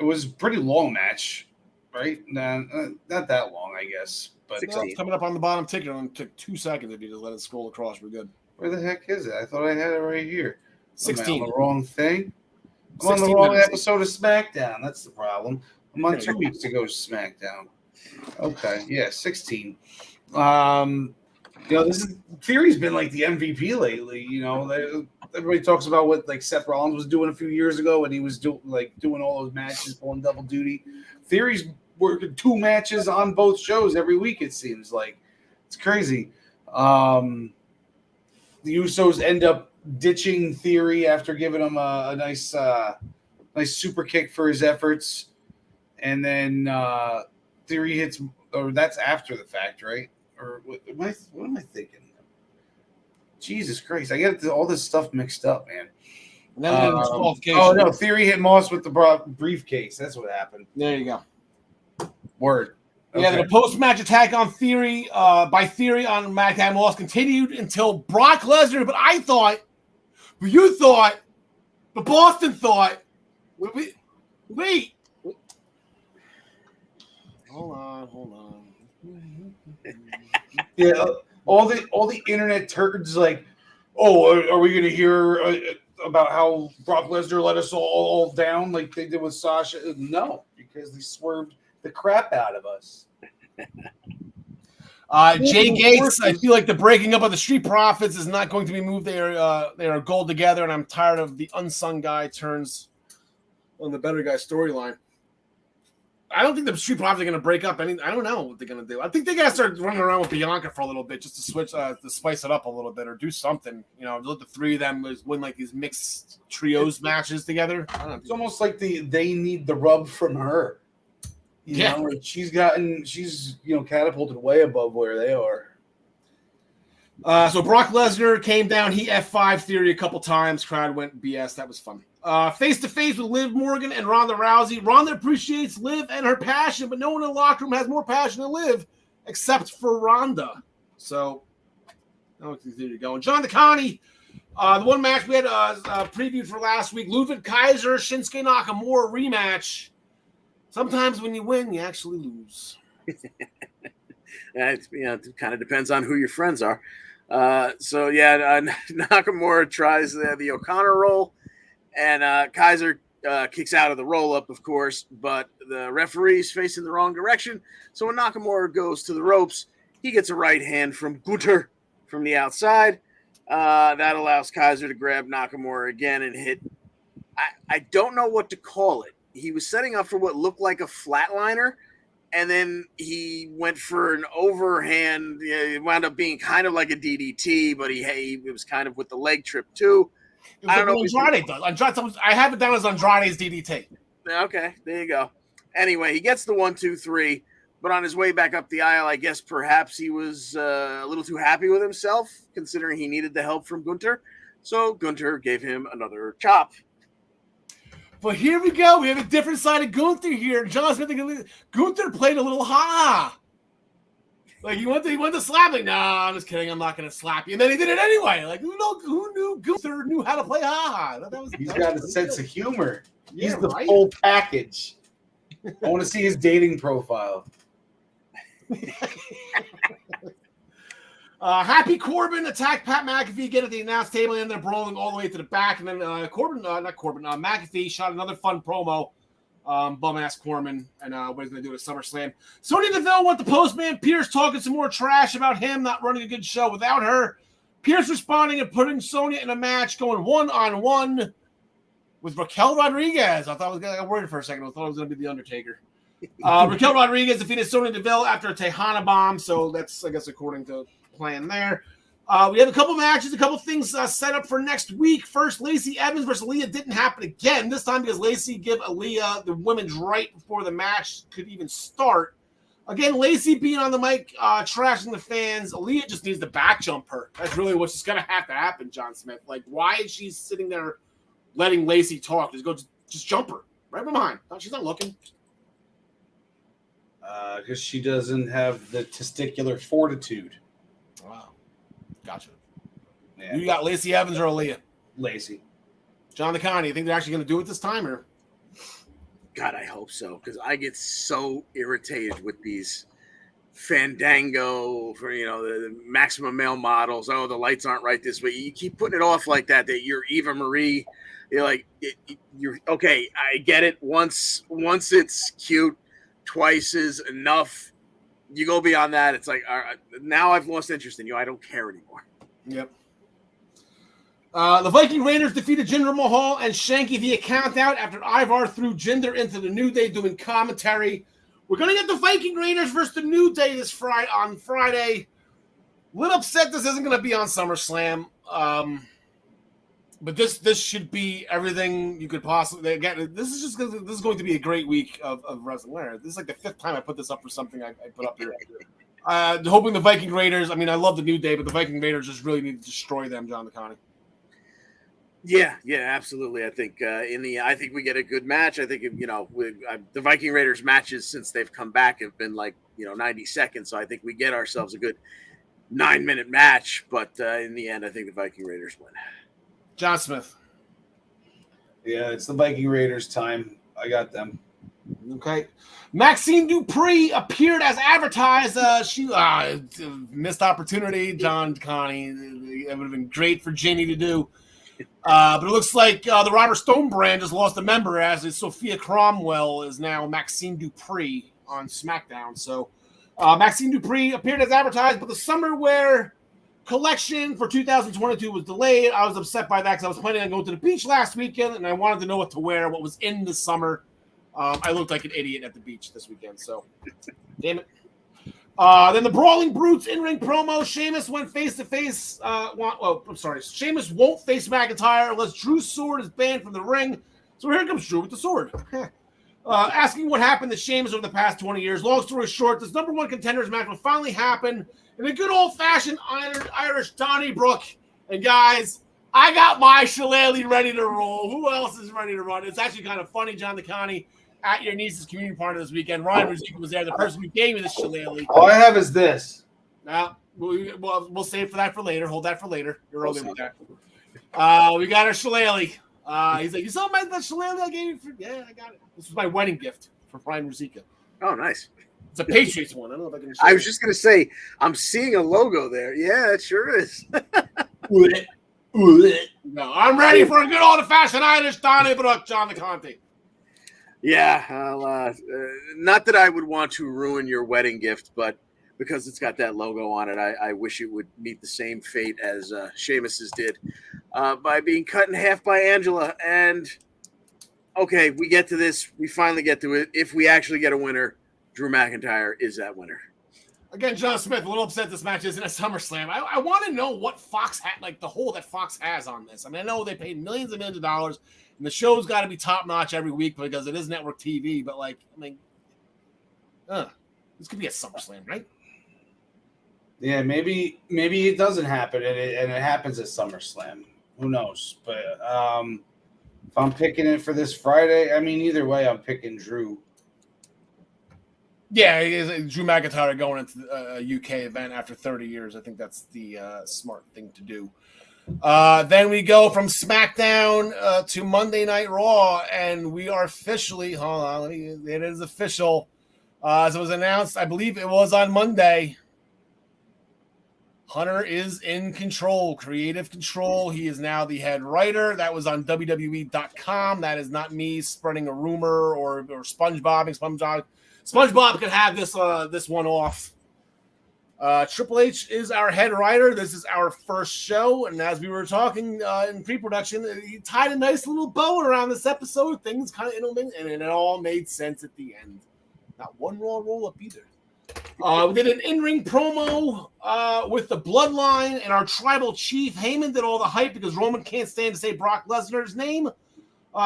was a pretty long match, right? Not that long, I guess. But it's coming up on the bottom ticket. It only took 2 seconds if you just let it scroll across. We're good. Where the heck is it? I thought I had it right here. 16. I'm on the wrong thing. I'm on the wrong episode of SmackDown. That's the problem. I'm on 2 weeks to go SmackDown. Okay, yeah, 16. Theory's been like the MVP lately. Everybody talks about what like Seth Rollins was doing a few years ago, and he was doing all those matches, pulling double duty. Theory's working 2 matches on both shows every week. It seems like it's crazy. The Usos end up ditching Theory after giving him a nice super kick for his efforts, and then Theory hits, or that's after the fact, right? Or what am I thinking? Jesus Christ, I get all this stuff mixed up, man. Theory hit Moss with the briefcase. That's what happened. There you go. Word. Okay. Yeah, the post-match attack on Theory by Theory on SmackDown Moss continued until Brock Lesnar. But you thought, but Boston thought. Wait. Hold on. Yeah, all the internet turds like, oh, are we going to hear about how Brock Lesnar let us all down like they did with Sasha? No, because they swerved the crap out of us. Jay Gates, I feel like the breaking up of the Street Profits is not going to be moved. They are gold together, and I'm tired of the unsung guy turns on the better guy storyline. I don't think the Street Profits are going to break up. I don't know what they're going to do. I think they got to start running around with Bianca for a little bit just to switch, to spice it up a little bit or do something. Let the 3 of them win like these mixed trios matches together. I don't know. It's almost like they need the rub from her. She's catapulted way above where they are. So Brock Lesnar came down. He F5 Theory a couple times. Crowd went BS. That was fun. Face-to-face with Liv Morgan and Ronda Rousey. Ronda appreciates Liv and her passion, but no one in the locker room has more passion than Liv, except for Ronda. So, I don't think Theory going. John DeConnie, the one match we had previewed for last week, Ludwig Kaiser, Shinsuke Nakamura rematch. Sometimes when you win, you actually lose. It kind of depends on who your friends are. Nakamura tries the O'Connor roll, and Kaiser kicks out of the roll-up, of course, but the referee's facing the wrong direction. So when Nakamura goes to the ropes, he gets a right hand from Gunther from the outside. That allows Kaiser to grab Nakamura again and hit. I don't know what to call it. He was setting up for what looked like a flatliner, and then he went for an overhand. It wound up being kind of like a DDT, but it was kind of with the leg trip too. I don't know. Andrade does. I have it down as Andrade's DDT. Okay, there you go. Anyway, he gets the 1, 2, 3, but on his way back up the aisle, I guess perhaps he was a little too happy with himself, considering he needed the help from Gunther. So Gunther gave him another chop. But here we go. We have a different side of Gunther here. John Smith, Gunther played a little ha. Like he went to slap me. No, I'm just kidding. I'm not going to slap you. And then he did it anyway. Like who knew Gunther knew how to play ha? He's got a sense of humor. He's the full package. I want to see his dating profile. Happy Corbin attacked Pat McAfee again at the announce table, and they're brawling all the way to the back. And then McAfee shot another fun promo. Bum-ass Corbin, and what he's going to do at SummerSlam. Sonya Deville went to Postman Pierce talking some more trash about him not running a good show without her. Pierce responding and putting Sonya in a match, going one-on-one with Raquel Rodriguez. I got worried for a second. I thought it was going to be The Undertaker. Raquel Rodriguez defeated Sonya Deville after a Tejana bomb, so that's, I guess, according to plan there. We have a couple matches, a couple things set up for next week. First, Lacey Evans versus Aaliyah didn't happen again. This time because Lacey gave Aaliyah the women's right before the match could even start. Again, Lacey being on the mic, trashing the fans. Aaliyah just needs to back jump her. That's really what's going to happen, John Smith. Like, why is she sitting there letting Lacey talk? Just jump her right behind. No, she's not looking. Because she doesn't have the testicular fortitude. Wow. Gotcha. Yeah. You got Lacey Evans or Aaliyah? Lacey. John DeConnie, you think they're actually going to do it this time? Or? God, I hope so, because I get so irritated with these Fandango for the Maximum Male Models. Oh, the lights aren't right this way. You keep putting it off like that. That you're Eva Marie. You're like you're okay. I get it. Once it's cute, twice is enough. You go beyond that, it's like all right, now I've lost interest in you. I don't care anymore. Yep. The Viking Raiders defeated Jinder Mahal and Shanky via count out after Ivar threw Jinder into the New Day doing commentary. We're going to get the Viking Raiders versus the New Day on Friday. A little upset this isn't going to be on SummerSlam. But this should be everything you could possibly. Again, this is going to be a great week of wrestling. This is like the 5th time I put this up for something I put up here. Hoping the Viking Raiders. I mean, I love the New Day, but the Viking Raiders just really need to destroy them, John McConney. Yeah, absolutely. I think I think we get a good match. I think the Viking Raiders matches since they've come back have been like 90 seconds. So I think we get ourselves a good 9-minute match. But in the end, I think the Viking Raiders win. John Smith. Yeah, it's the Viking Raiders time. I got them. Okay. Maxine Dupree appeared as advertised. She missed opportunity. John Connie. It would have been great for Jenny to do. But it looks like the Robert Stone brand just lost a member, as is Sophia Cromwell is now Maxine Dupree on SmackDown. So Maxine Dupree appeared as advertised, but the summer wear collection for 2022 was delayed. I was upset by that because I was planning on going to the beach last weekend, and I wanted to know what to wear, what was in the summer. I looked like an idiot at the beach this weekend, so damn it. Then the Brawling Brutes in-ring promo. Sheamus went face-to-face. Sheamus won't face McIntyre unless Drew's sword is banned from the ring. So here comes Drew with the sword. Asking what happened to Sheamus over the past 20 years. Long story short, this number 1 contenders match will finally happen in a good old-fashioned Irish Donnybrook. And guys, I got my shillelagh ready to roll. Who else is ready to run? It's actually kind of funny, John DeConnie. At your niece's community party this weekend, Ryan Rizika was there. The person who gave me the shillelagh. All I have is this. We'll save that for later. Hold that for later. You're okay with that. We got our shillelagh. He's like, you saw that shillelagh I gave you? Yeah, I got it. This was my wedding gift for Ryan Rizika. Oh, nice. It's a Patriots one. I don't know if I can. I was just gonna say, I'm seeing a logo there. Yeah, it sure is. No, I'm ready for a good old-fashioned Irish Donnybrook, John DeConte. Yeah, not that I would want to ruin your wedding gift, but because it's got that logo on it, I wish it would meet the same fate as Sheamus's did by being cut in half by Angela. And, okay, we get to this. We finally get to it. If we actually get a winner, Drew McIntyre is that winner. Again, John Smith, a little upset this match isn't a SummerSlam. I want to know what Fox had, like the hold that Fox has on this. I mean, I know they paid millions and millions of dollars. And the show's got to be top notch every week because it is network TV. But this could be a SummerSlam, right? Yeah, maybe it doesn't happen and it happens at SummerSlam. Who knows? But if I'm picking it for this Friday, I mean, either way, I'm picking Drew. Yeah, Drew McIntyre going into a UK event after 30 years. I think that's the smart thing to do. Then we go from SmackDown to Monday Night Raw, and we are officially, hold on, it is official. As it was announced, I believe it was on Monday. Hunter is in control, creative control. He is now the head writer. That was on WWE.com. That is not me spreading a rumor or SpongeBobbing. SpongeBob could have this one off. Triple H is our head writer. This is our first show, and as we were talking in pre-production, he tied a nice little bow around this episode. Things kind of interlinked, and it all made sense at the end. Not one raw roll-up either. We did an in-ring promo with the Bloodline, and our tribal chief Heyman did all the hype because Roman can't stand to say Brock Lesnar's name.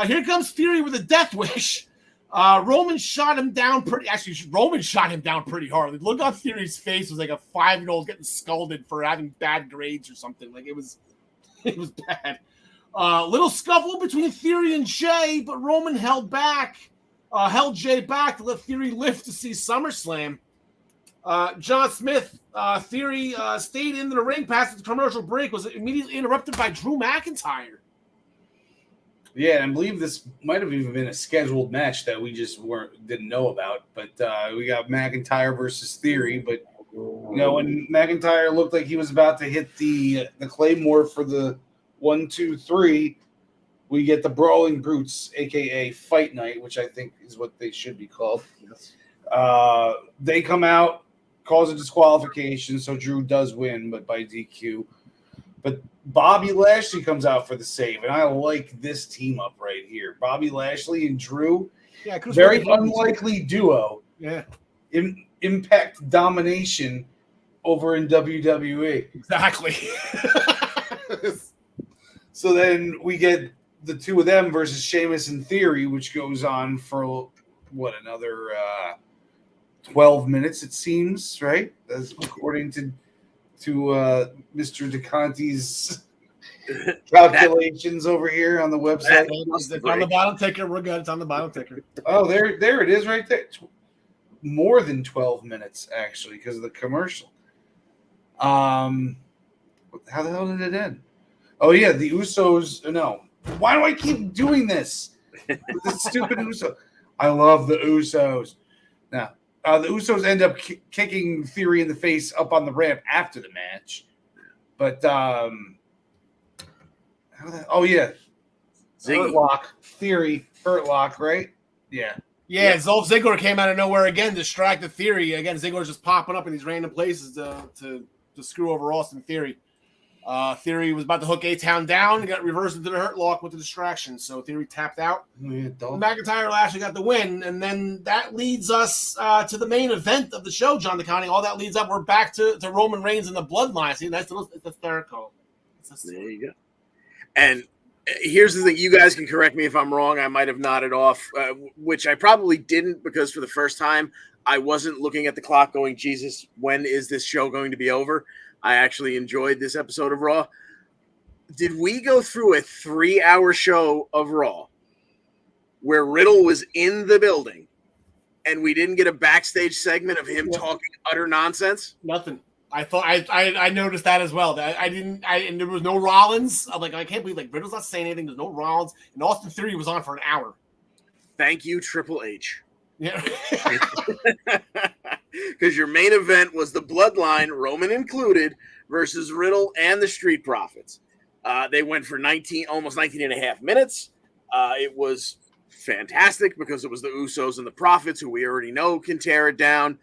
Here comes Theory with a death wish. Roman shot him down pretty hard. Look on Theory's face was like a 5-year-old getting scolded for having bad grades or something. Like it was bad. Little scuffle between Theory and Jay, but Roman held Jay back to let Theory live to see SummerSlam. John Smith, Theory stayed in the ring past the commercial break, was immediately interrupted by Drew McIntyre. Yeah, and I believe this might have even been a scheduled match that we just didn't know about. But we got McIntyre versus Theory. But when McIntyre looked like he was about to hit the Claymore for the 1, 2, 3, we get the Brawling Brutes, aka Fight Night, which I think is what they should be called. Yes. They come out, cause a disqualification, so Drew does win, but by DQ. But Bobby Lashley comes out for the save, and I like this team up right here. Bobby Lashley and Drew, very unlikely duo. Yeah, Impact domination over in WWE. Exactly. So then we get the two of them versus Sheamus and Theory, which goes on for another 12 minutes, it seems, right? That's according to Mr. DeConti's calculations over here on the website. It's on the bottom ticker. We're good. It's on the bottom ticker. Oh, there it is right there. More than 12 minutes, actually, because of the commercial. How the hell did it end? Oh, yeah, the Usos. No. Why do I keep doing this? With this stupid Uso. I love the Usos. Now, the Usos end up kicking Theory in the face up on the ramp after the match. But, Hurt Lock. Theory. Hurt Lock, right? Yeah. Yeah, Dolph Ziggler came out of nowhere again, distracted Theory. Again, Ziggler's just popping up in these random places to screw over Austin Theory. Theory was about to hook A-Town down, got reversed into the Hurt Lock with the distraction. So Theory tapped out. McIntyre Lashley got the win, and then that leads us to the main event of the show, John DeConti. All that leads up, we're back to Roman Reigns and the Bloodline. See, it's hysterical. There you go. And here's the thing. You guys can correct me if I'm wrong. I might have nodded off, which I probably didn't, because for the first time, I wasn't looking at the clock going, Jesus, when is this show going to be over? I actually enjoyed this episode of Raw. Did we go through a 3-hour show of Raw where Riddle was in the building and we didn't get a backstage segment of him talking utter nonsense? Nothing. I thought I noticed that as well. And there was no Rollins. I'm like, I can't believe Riddle's not saying anything. There's no Rollins. And Austin Theory was on for an hour. Thank you, Triple H. Yeah. Because your main event was the Bloodline, Roman included, versus Riddle and the Street Profits. They went for almost 19 and a half minutes. It was fantastic because it was the Usos and the Profits, who we already know can tear it down.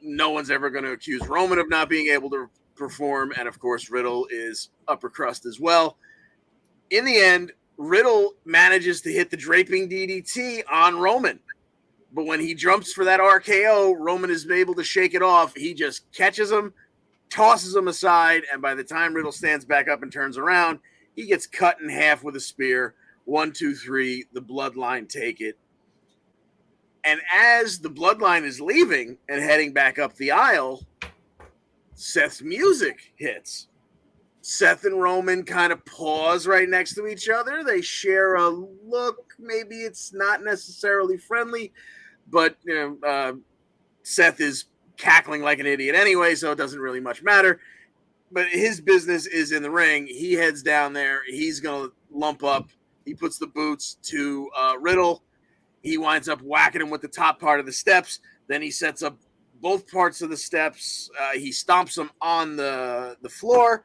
No one's ever going to accuse Roman of not being able to perform. And, of course, Riddle is upper crust as well. In the end, Riddle manages to hit the draping DDT on Roman. But when he jumps for that RKO, Roman is able to shake it off. He just catches him, tosses him aside, and by the time Riddle stands back up and turns around, he gets cut in half with a spear. 1, 2, 3, the Bloodline take it. And as the Bloodline is leaving and heading back up the aisle, Seth's music hits. Seth and Roman kind of pause right next to each other. They share a look. Maybe it's not necessarily friendly, but Seth is cackling like an idiot anyway, so it doesn't really much matter. But his business is in the ring. He heads down there. He's going to lump up. He puts the boots to Riddle. He winds up whacking him with the top part of the steps. Then he sets up both parts of the steps. He stomps him on the floor.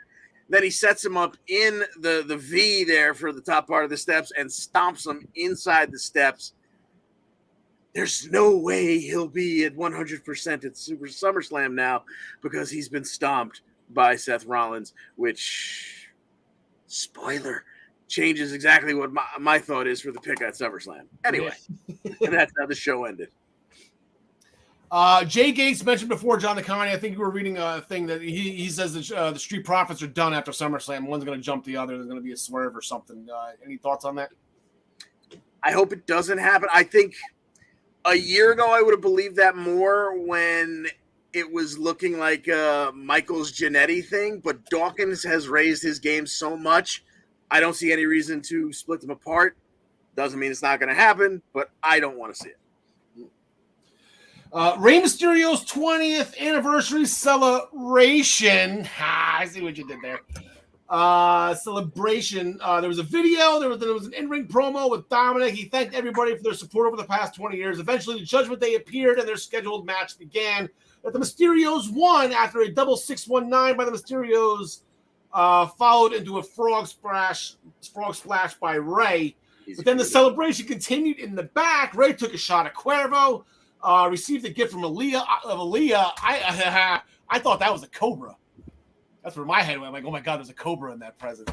Then he sets him up in the V there for the top part of the steps and stomps him inside the steps. There's no way he'll be at 100% at Super SummerSlam now because he's been stomped by Seth Rollins, which, spoiler, changes exactly what my thought is for the pick at SummerSlam. Anyway, and that's how the show ended. Jay Gates mentioned before, John DeConti, I think you were reading a thing that he says that the Street Profits are done after SummerSlam. One's going to jump the other. There's going to be a swerve or something. Any thoughts on that? I hope it doesn't happen. I think a year ago I would have believed that more when it was looking like Michael's Jannetty thing, but Dawkins has raised his game so much, I don't see any reason to split them apart. Doesn't mean it's not going to happen, but I don't want to see it. Rey Mysterio's 20th anniversary celebration. I see what you did there. celebration. There was a video. There was an in-ring promo with Dominic. He thanked everybody for their support over the past 20 years. Eventually, the Judgment Day appeared, and their scheduled match began. But the Mysterios won after a double 619 by the Mysterios, followed into a frog splash by Ray. But then the celebration continued in the back. Ray took a shot at Cuervo, received a gift from Aaliyah. I thought that was a cobra. That's where my head went. I'm like, oh my God, there's a cobra in that present.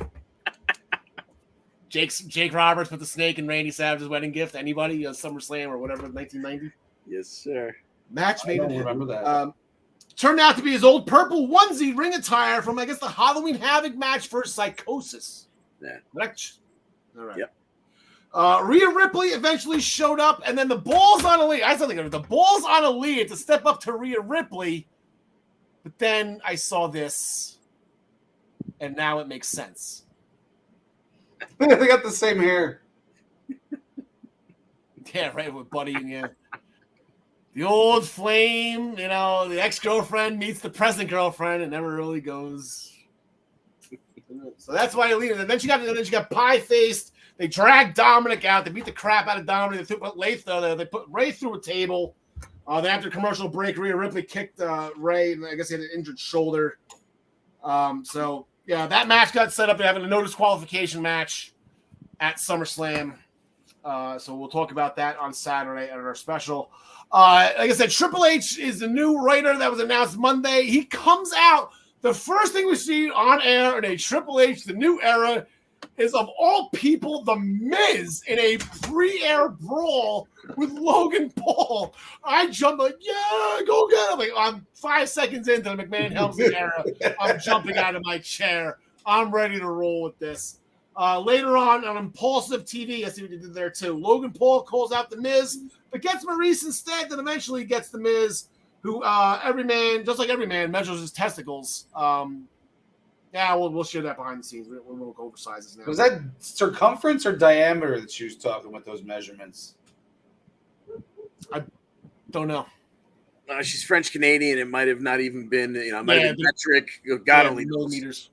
Jake Roberts put the snake in Randy Savage's wedding gift. Anybody? SummerSlam or whatever, 1990? Yes, sir. Match made. I don't remember that. Turned out to be his old purple onesie ring attire from, I guess, the Halloween Havoc match for Psychosis. Yeah. Correct? All right. Yep. Rhea Ripley eventually showed up, and then the balls on Aaliyah. I said the balls on Aaliyah to step up to Rhea Ripley. But then I saw this, and now it makes sense. They got the same hair. Yeah, right, with Buddy and you. The old flame, the ex-girlfriend meets the present girlfriend. It never really goes. So that's why Aaliyah. And then she got pie-faced. They dragged Dominic out. They beat the crap out of Dominic. They put Ray through a table. Then after commercial break, Rhea Ripley kicked Ray, and I guess he had an injured shoulder. So, yeah, that match got set up. They're having a no disqualification match at SummerSlam. So we'll talk about that on Saturday at our special. Like I said, Triple H is the new writer that was announced Monday. He comes out. The first thing we see on air in a Triple H, the new era, is of all people, The Miz in a pre-air brawl with Logan Paul. I jump like, yeah, go get him. Like, I'm 5 seconds into the McMahon Helmsley era. I'm jumping out of my chair. I'm ready to roll with this. Later on Impulsive TV, I see what you did there too. Logan Paul calls out The Miz, but gets Maurice instead, then eventually gets The Miz, who every man measures his testicles. Yeah, we'll share that behind the scenes. We won't go over sizes now. Was that circumference or diameter that she was talking with those measurements? I don't know. She's French Canadian. It might have not even been, might have been metric. God only knows. Millimeters.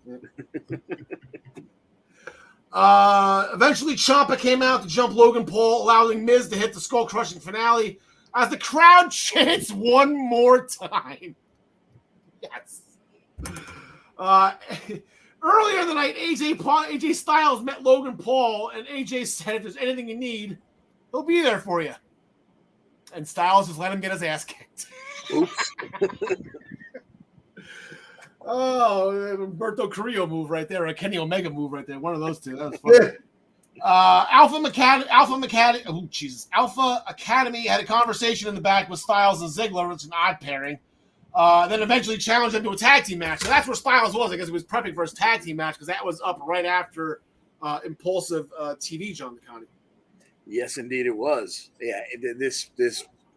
Eventually, Ciampa came out to jump Logan Paul, allowing Miz to hit the skull-crushing finale as the crowd chants one more time. Yes. Earlier in the night, AJ Styles met Logan Paul, and AJ said, if there's anything you need, he'll be there for you. And Styles just let him get his ass kicked. Oops. Oh, Humberto Carrillo move right there, or a Kenny Omega move right there. One of those two. That was funny. Alpha Academy had a conversation in the back with Styles and Ziggler. It's an odd pairing. Then eventually challenged him to a tag team match. So that's where Styles was. I guess he was prepping for his tag team match because that was up right after Impulsive TV, John McConney. Yes, indeed it was. Yeah, this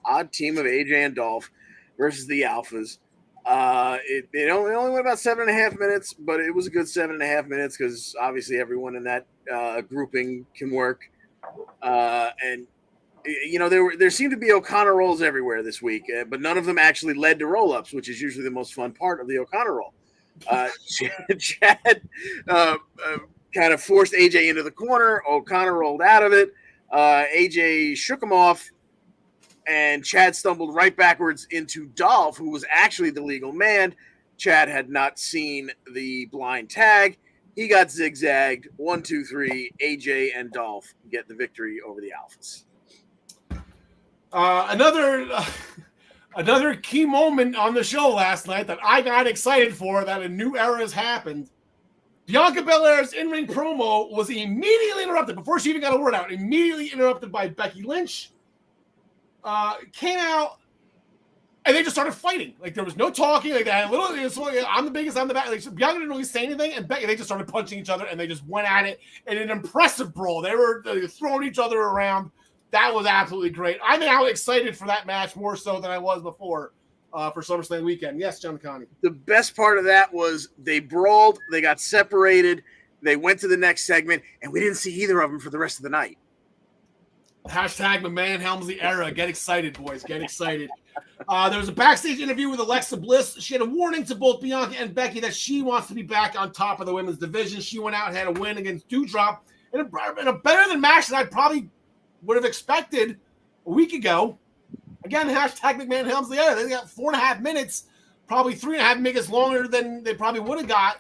odd team of AJ and Dolph versus the Alphas. It only went about 7.5 minutes, but it was a good 7.5 minutes because obviously everyone in that grouping can work. And there seemed to be O'Connor rolls everywhere this week, but none of them actually led to roll-ups, which is usually the most fun part of the O'Connor roll. Chad kind of forced AJ into the corner. O'Connor rolled out of it. AJ shook him off, and Chad stumbled right backwards into Dolph, who was actually the legal man. Chad had not seen the blind tag. He got zigzagged. 1, 2, 3. AJ and Dolph get the victory over the Alphas. Another key moment on the show last night that I got excited for, that a new era has happened. Bianca Belair's in-ring promo was immediately interrupted before she even got a word out. Immediately interrupted by Becky Lynch. Came out and they just started fighting. Like, there was no talking. Like, they had a little. I'm the biggest. I'm the back. Like, Bianca didn't really say anything, and Becky, they just started punching each other and they just went at it in an impressive brawl. They were throwing each other around. That was absolutely great. I'm now excited for that match more so than I was before for SummerSlam weekend. Yes, John McConney. The best part of that was they brawled, they got separated, they went to the next segment, and we didn't see either of them for the rest of the night. Hashtag McMahon Helmsley era. Get excited, boys. Get excited. There was a backstage interview with Alexa Bliss. She had a warning to both Bianca and Becky that she wants to be back on top of the women's division. She went out and had a win against Doudrop in a better than match than I probably would have expected a week ago. Again, hashtag McMahon Helms the other. They got 4.5 minutes, probably 3.5 minutes longer than they probably would have got.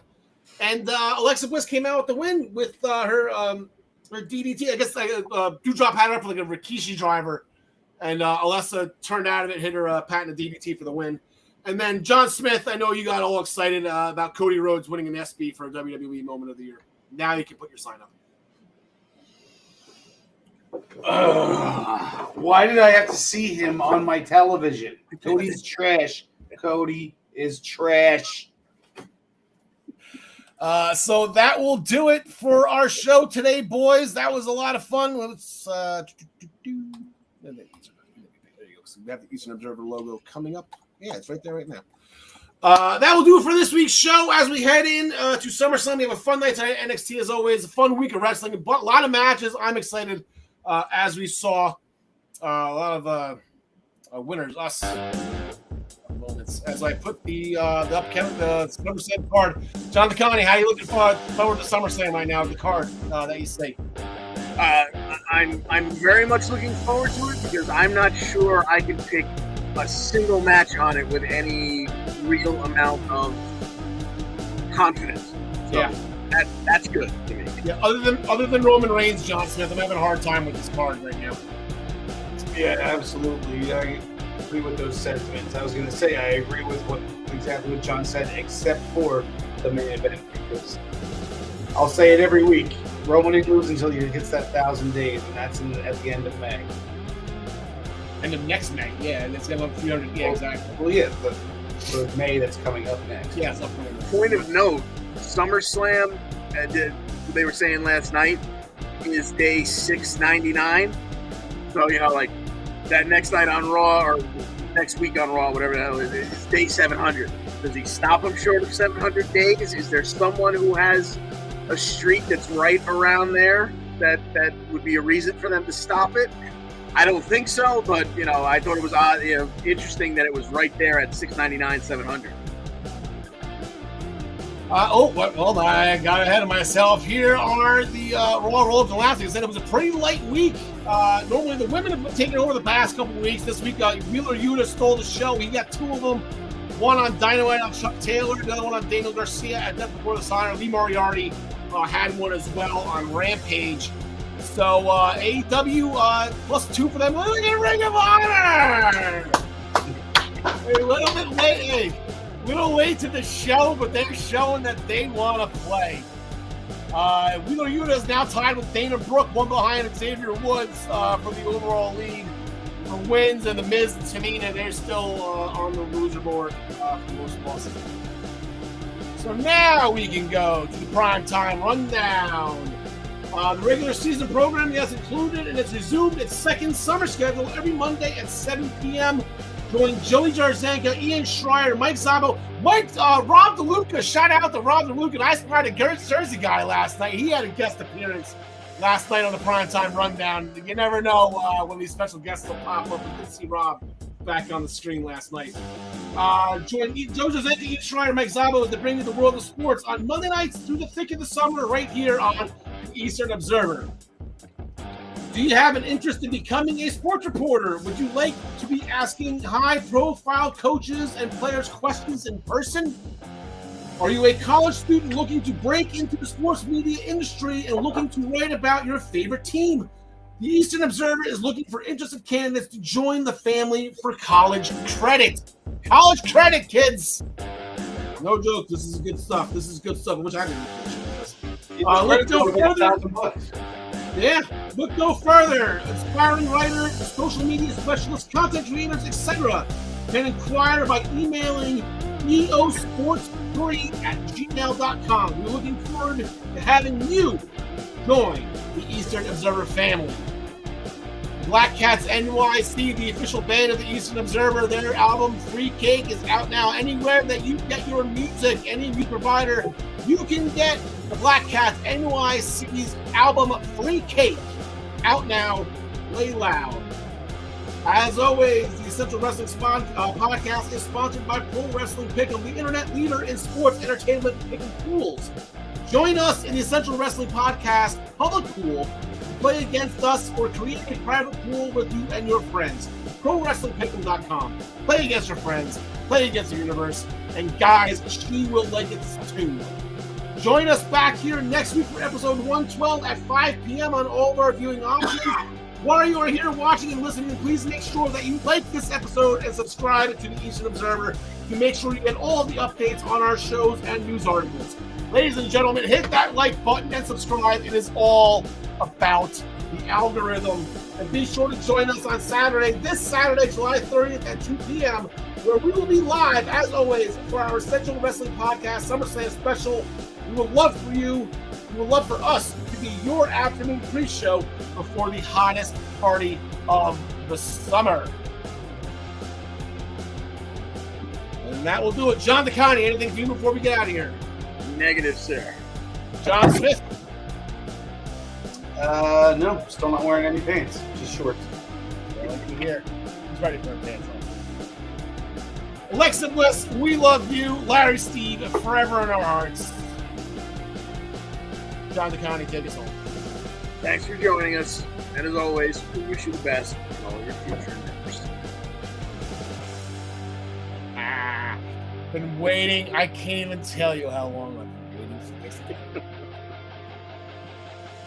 And Alexa Bliss came out with the win with her DDT. I guess Doudrop had her for like a Rikishi driver. And Alessa turned out of it, hit her patent DDT for the win. And then John Smith, I know you got all excited about Cody Rhodes winning an SB for a WWE Moment of the Year. Now you can put your sign up. Why did I have to see him on my television? Cody's trash. Cody is trash. So that will do it for our show today, boys. That was a lot of fun. Let's there you go. So we have the Eastern Observer logo coming up. Yeah, it's right there right now. That will do it for this week's show. As we head in to SummerSlam, we have a fun night tonight at NXT as always. A fun week of wrestling, but a lot of matches. I'm excited as we saw a lot of winners. Us moments as I put the SummerSlam card. John DeConnie, how are you looking forward to SummerSlam right now? The card that you say. I'm very much looking forward to it because I'm not sure I can pick a single match on it with any real amount of confidence. So yeah, that's good to me. Yeah, other than Roman Reigns, John Smith, I'm having a hard time with this card right now. Yeah, absolutely. I agree with those sentiments. I was going to say I agree with exactly what John said, except for the main event, because I'll say it every week. Roman ain't lose until he gets that 1,000 days, and that's at the end of May. End of next May, yeah, and it's going to have 300. Yeah, exactly. Well, yeah, for May that's coming up next. Yeah, it's upcoming. Point of note: SummerSlam, they were saying last night, is day 699. So like that next night on Raw or next week on Raw, whatever the hell it is day 700. Does he stop him short of 700 days? Is there someone who has a streak that's right around there that would be a reason for them to stop it? I don't think so, but I thought it was odd, interesting that it was right there at 699, 700. Well, I got ahead of myself. Here are the Raw roll-ups. Last week I said it was a pretty light week. Normally the women have been taking over the past couple of weeks. This week, Wheeler Yuta stole the show. He got two of them. One on Dynamite on Chuck Taylor, the other one on Daniel Garcia at Death Before the Dishonor. Lee Moriarty had one as well on Rampage. So AEW +2 for them. Look at Ring of Honor! A little bit late. Little late to the show, but they're showing that they want to play. Wheeler Yuta is now tied with Dana Brooke, one behind Xavier Woods for the overall lead for wins, and The Miz and Tamina, they're still on the loser board for most losses. So now we can go to the primetime rundown. The regular season program is included, and it's resumed its second summer schedule every Monday at 7 p.m. Join Joey Jarzanka, Ian Schreier, Mike Zabo, Rob DeLuca. Shout out to Rob DeLuca. I spotted a Jersey guy last night. He had a guest appearance last night on the Primetime Rundown. You never know when these special guests will pop up. We did see Rob back on the screen last night. Join Joe Jarzanka, Ian Schreier, Mike Zabo as they bring you the world of sports on Monday nights through the thick of the summer right here on the Eastern Observer. Do you have an interest in becoming a sports reporter? Would you like to be asking high-profile coaches and players questions in person? Are you a college student looking to break into the sports media industry and looking to write about your favorite team? The Eastern Observer is looking for interested candidates to join the family for college credit. College credit, kids! No joke, this is good stuff. This is good stuff. Which I didn't let's go further. Yeah, look no further. Aspiring writers, social media specialists, content creators, etc. can inquire by emailing eosports3@gmail.com. We're looking forward to having you join the Eastern Observer family. Black Cats NYC, the official band of the Eastern Observer, their album Free Cake is out now. Anywhere that you get your music, any music provider, you can get the Black Cats NYC's album Free Cake out now. Play loud. As always, the Essential Wrestling podcast is sponsored by Pro Wrestling Pick'em, the internet leader in sports entertainment pick'em pools. Join us in the Essential Wrestling Podcast public pool to play against us or create a private pool with you and your friends. ProWrestlingPick'em.com. Play against your friends, play against the universe, and guys, she will like it too. Join us back here next week for episode 112 at 5 p.m. on all of our viewing options. While you are here watching and listening, please make sure that you like this episode and subscribe to the Eastern Observer to make sure you get all of the updates on our shows and news articles. Ladies and gentlemen, hit that like button and subscribe. It is all about the algorithm. And be sure to join us on Saturday, this Saturday, July 30th at 2 p.m., where we will be live, as always, for our Essential Wrestling Podcast SummerSlam special. We would love for you, we would love for us to be your afternoon pre-show before the hottest party of the summer. And that will do it. John DeConnie, anything for you before we get out of here? Negative, sir. John Smith. No, still not wearing any pants, just shorts. I like to hear. He's ready for a pants on. Alexa Bliss, we love you. Larry Steve, forever in our hearts. John DeConnie, take us home. Thanks for joining us. And as always, we wish you the best in all your future endeavors. Been waiting. I can't even tell you how long I've been waiting for this.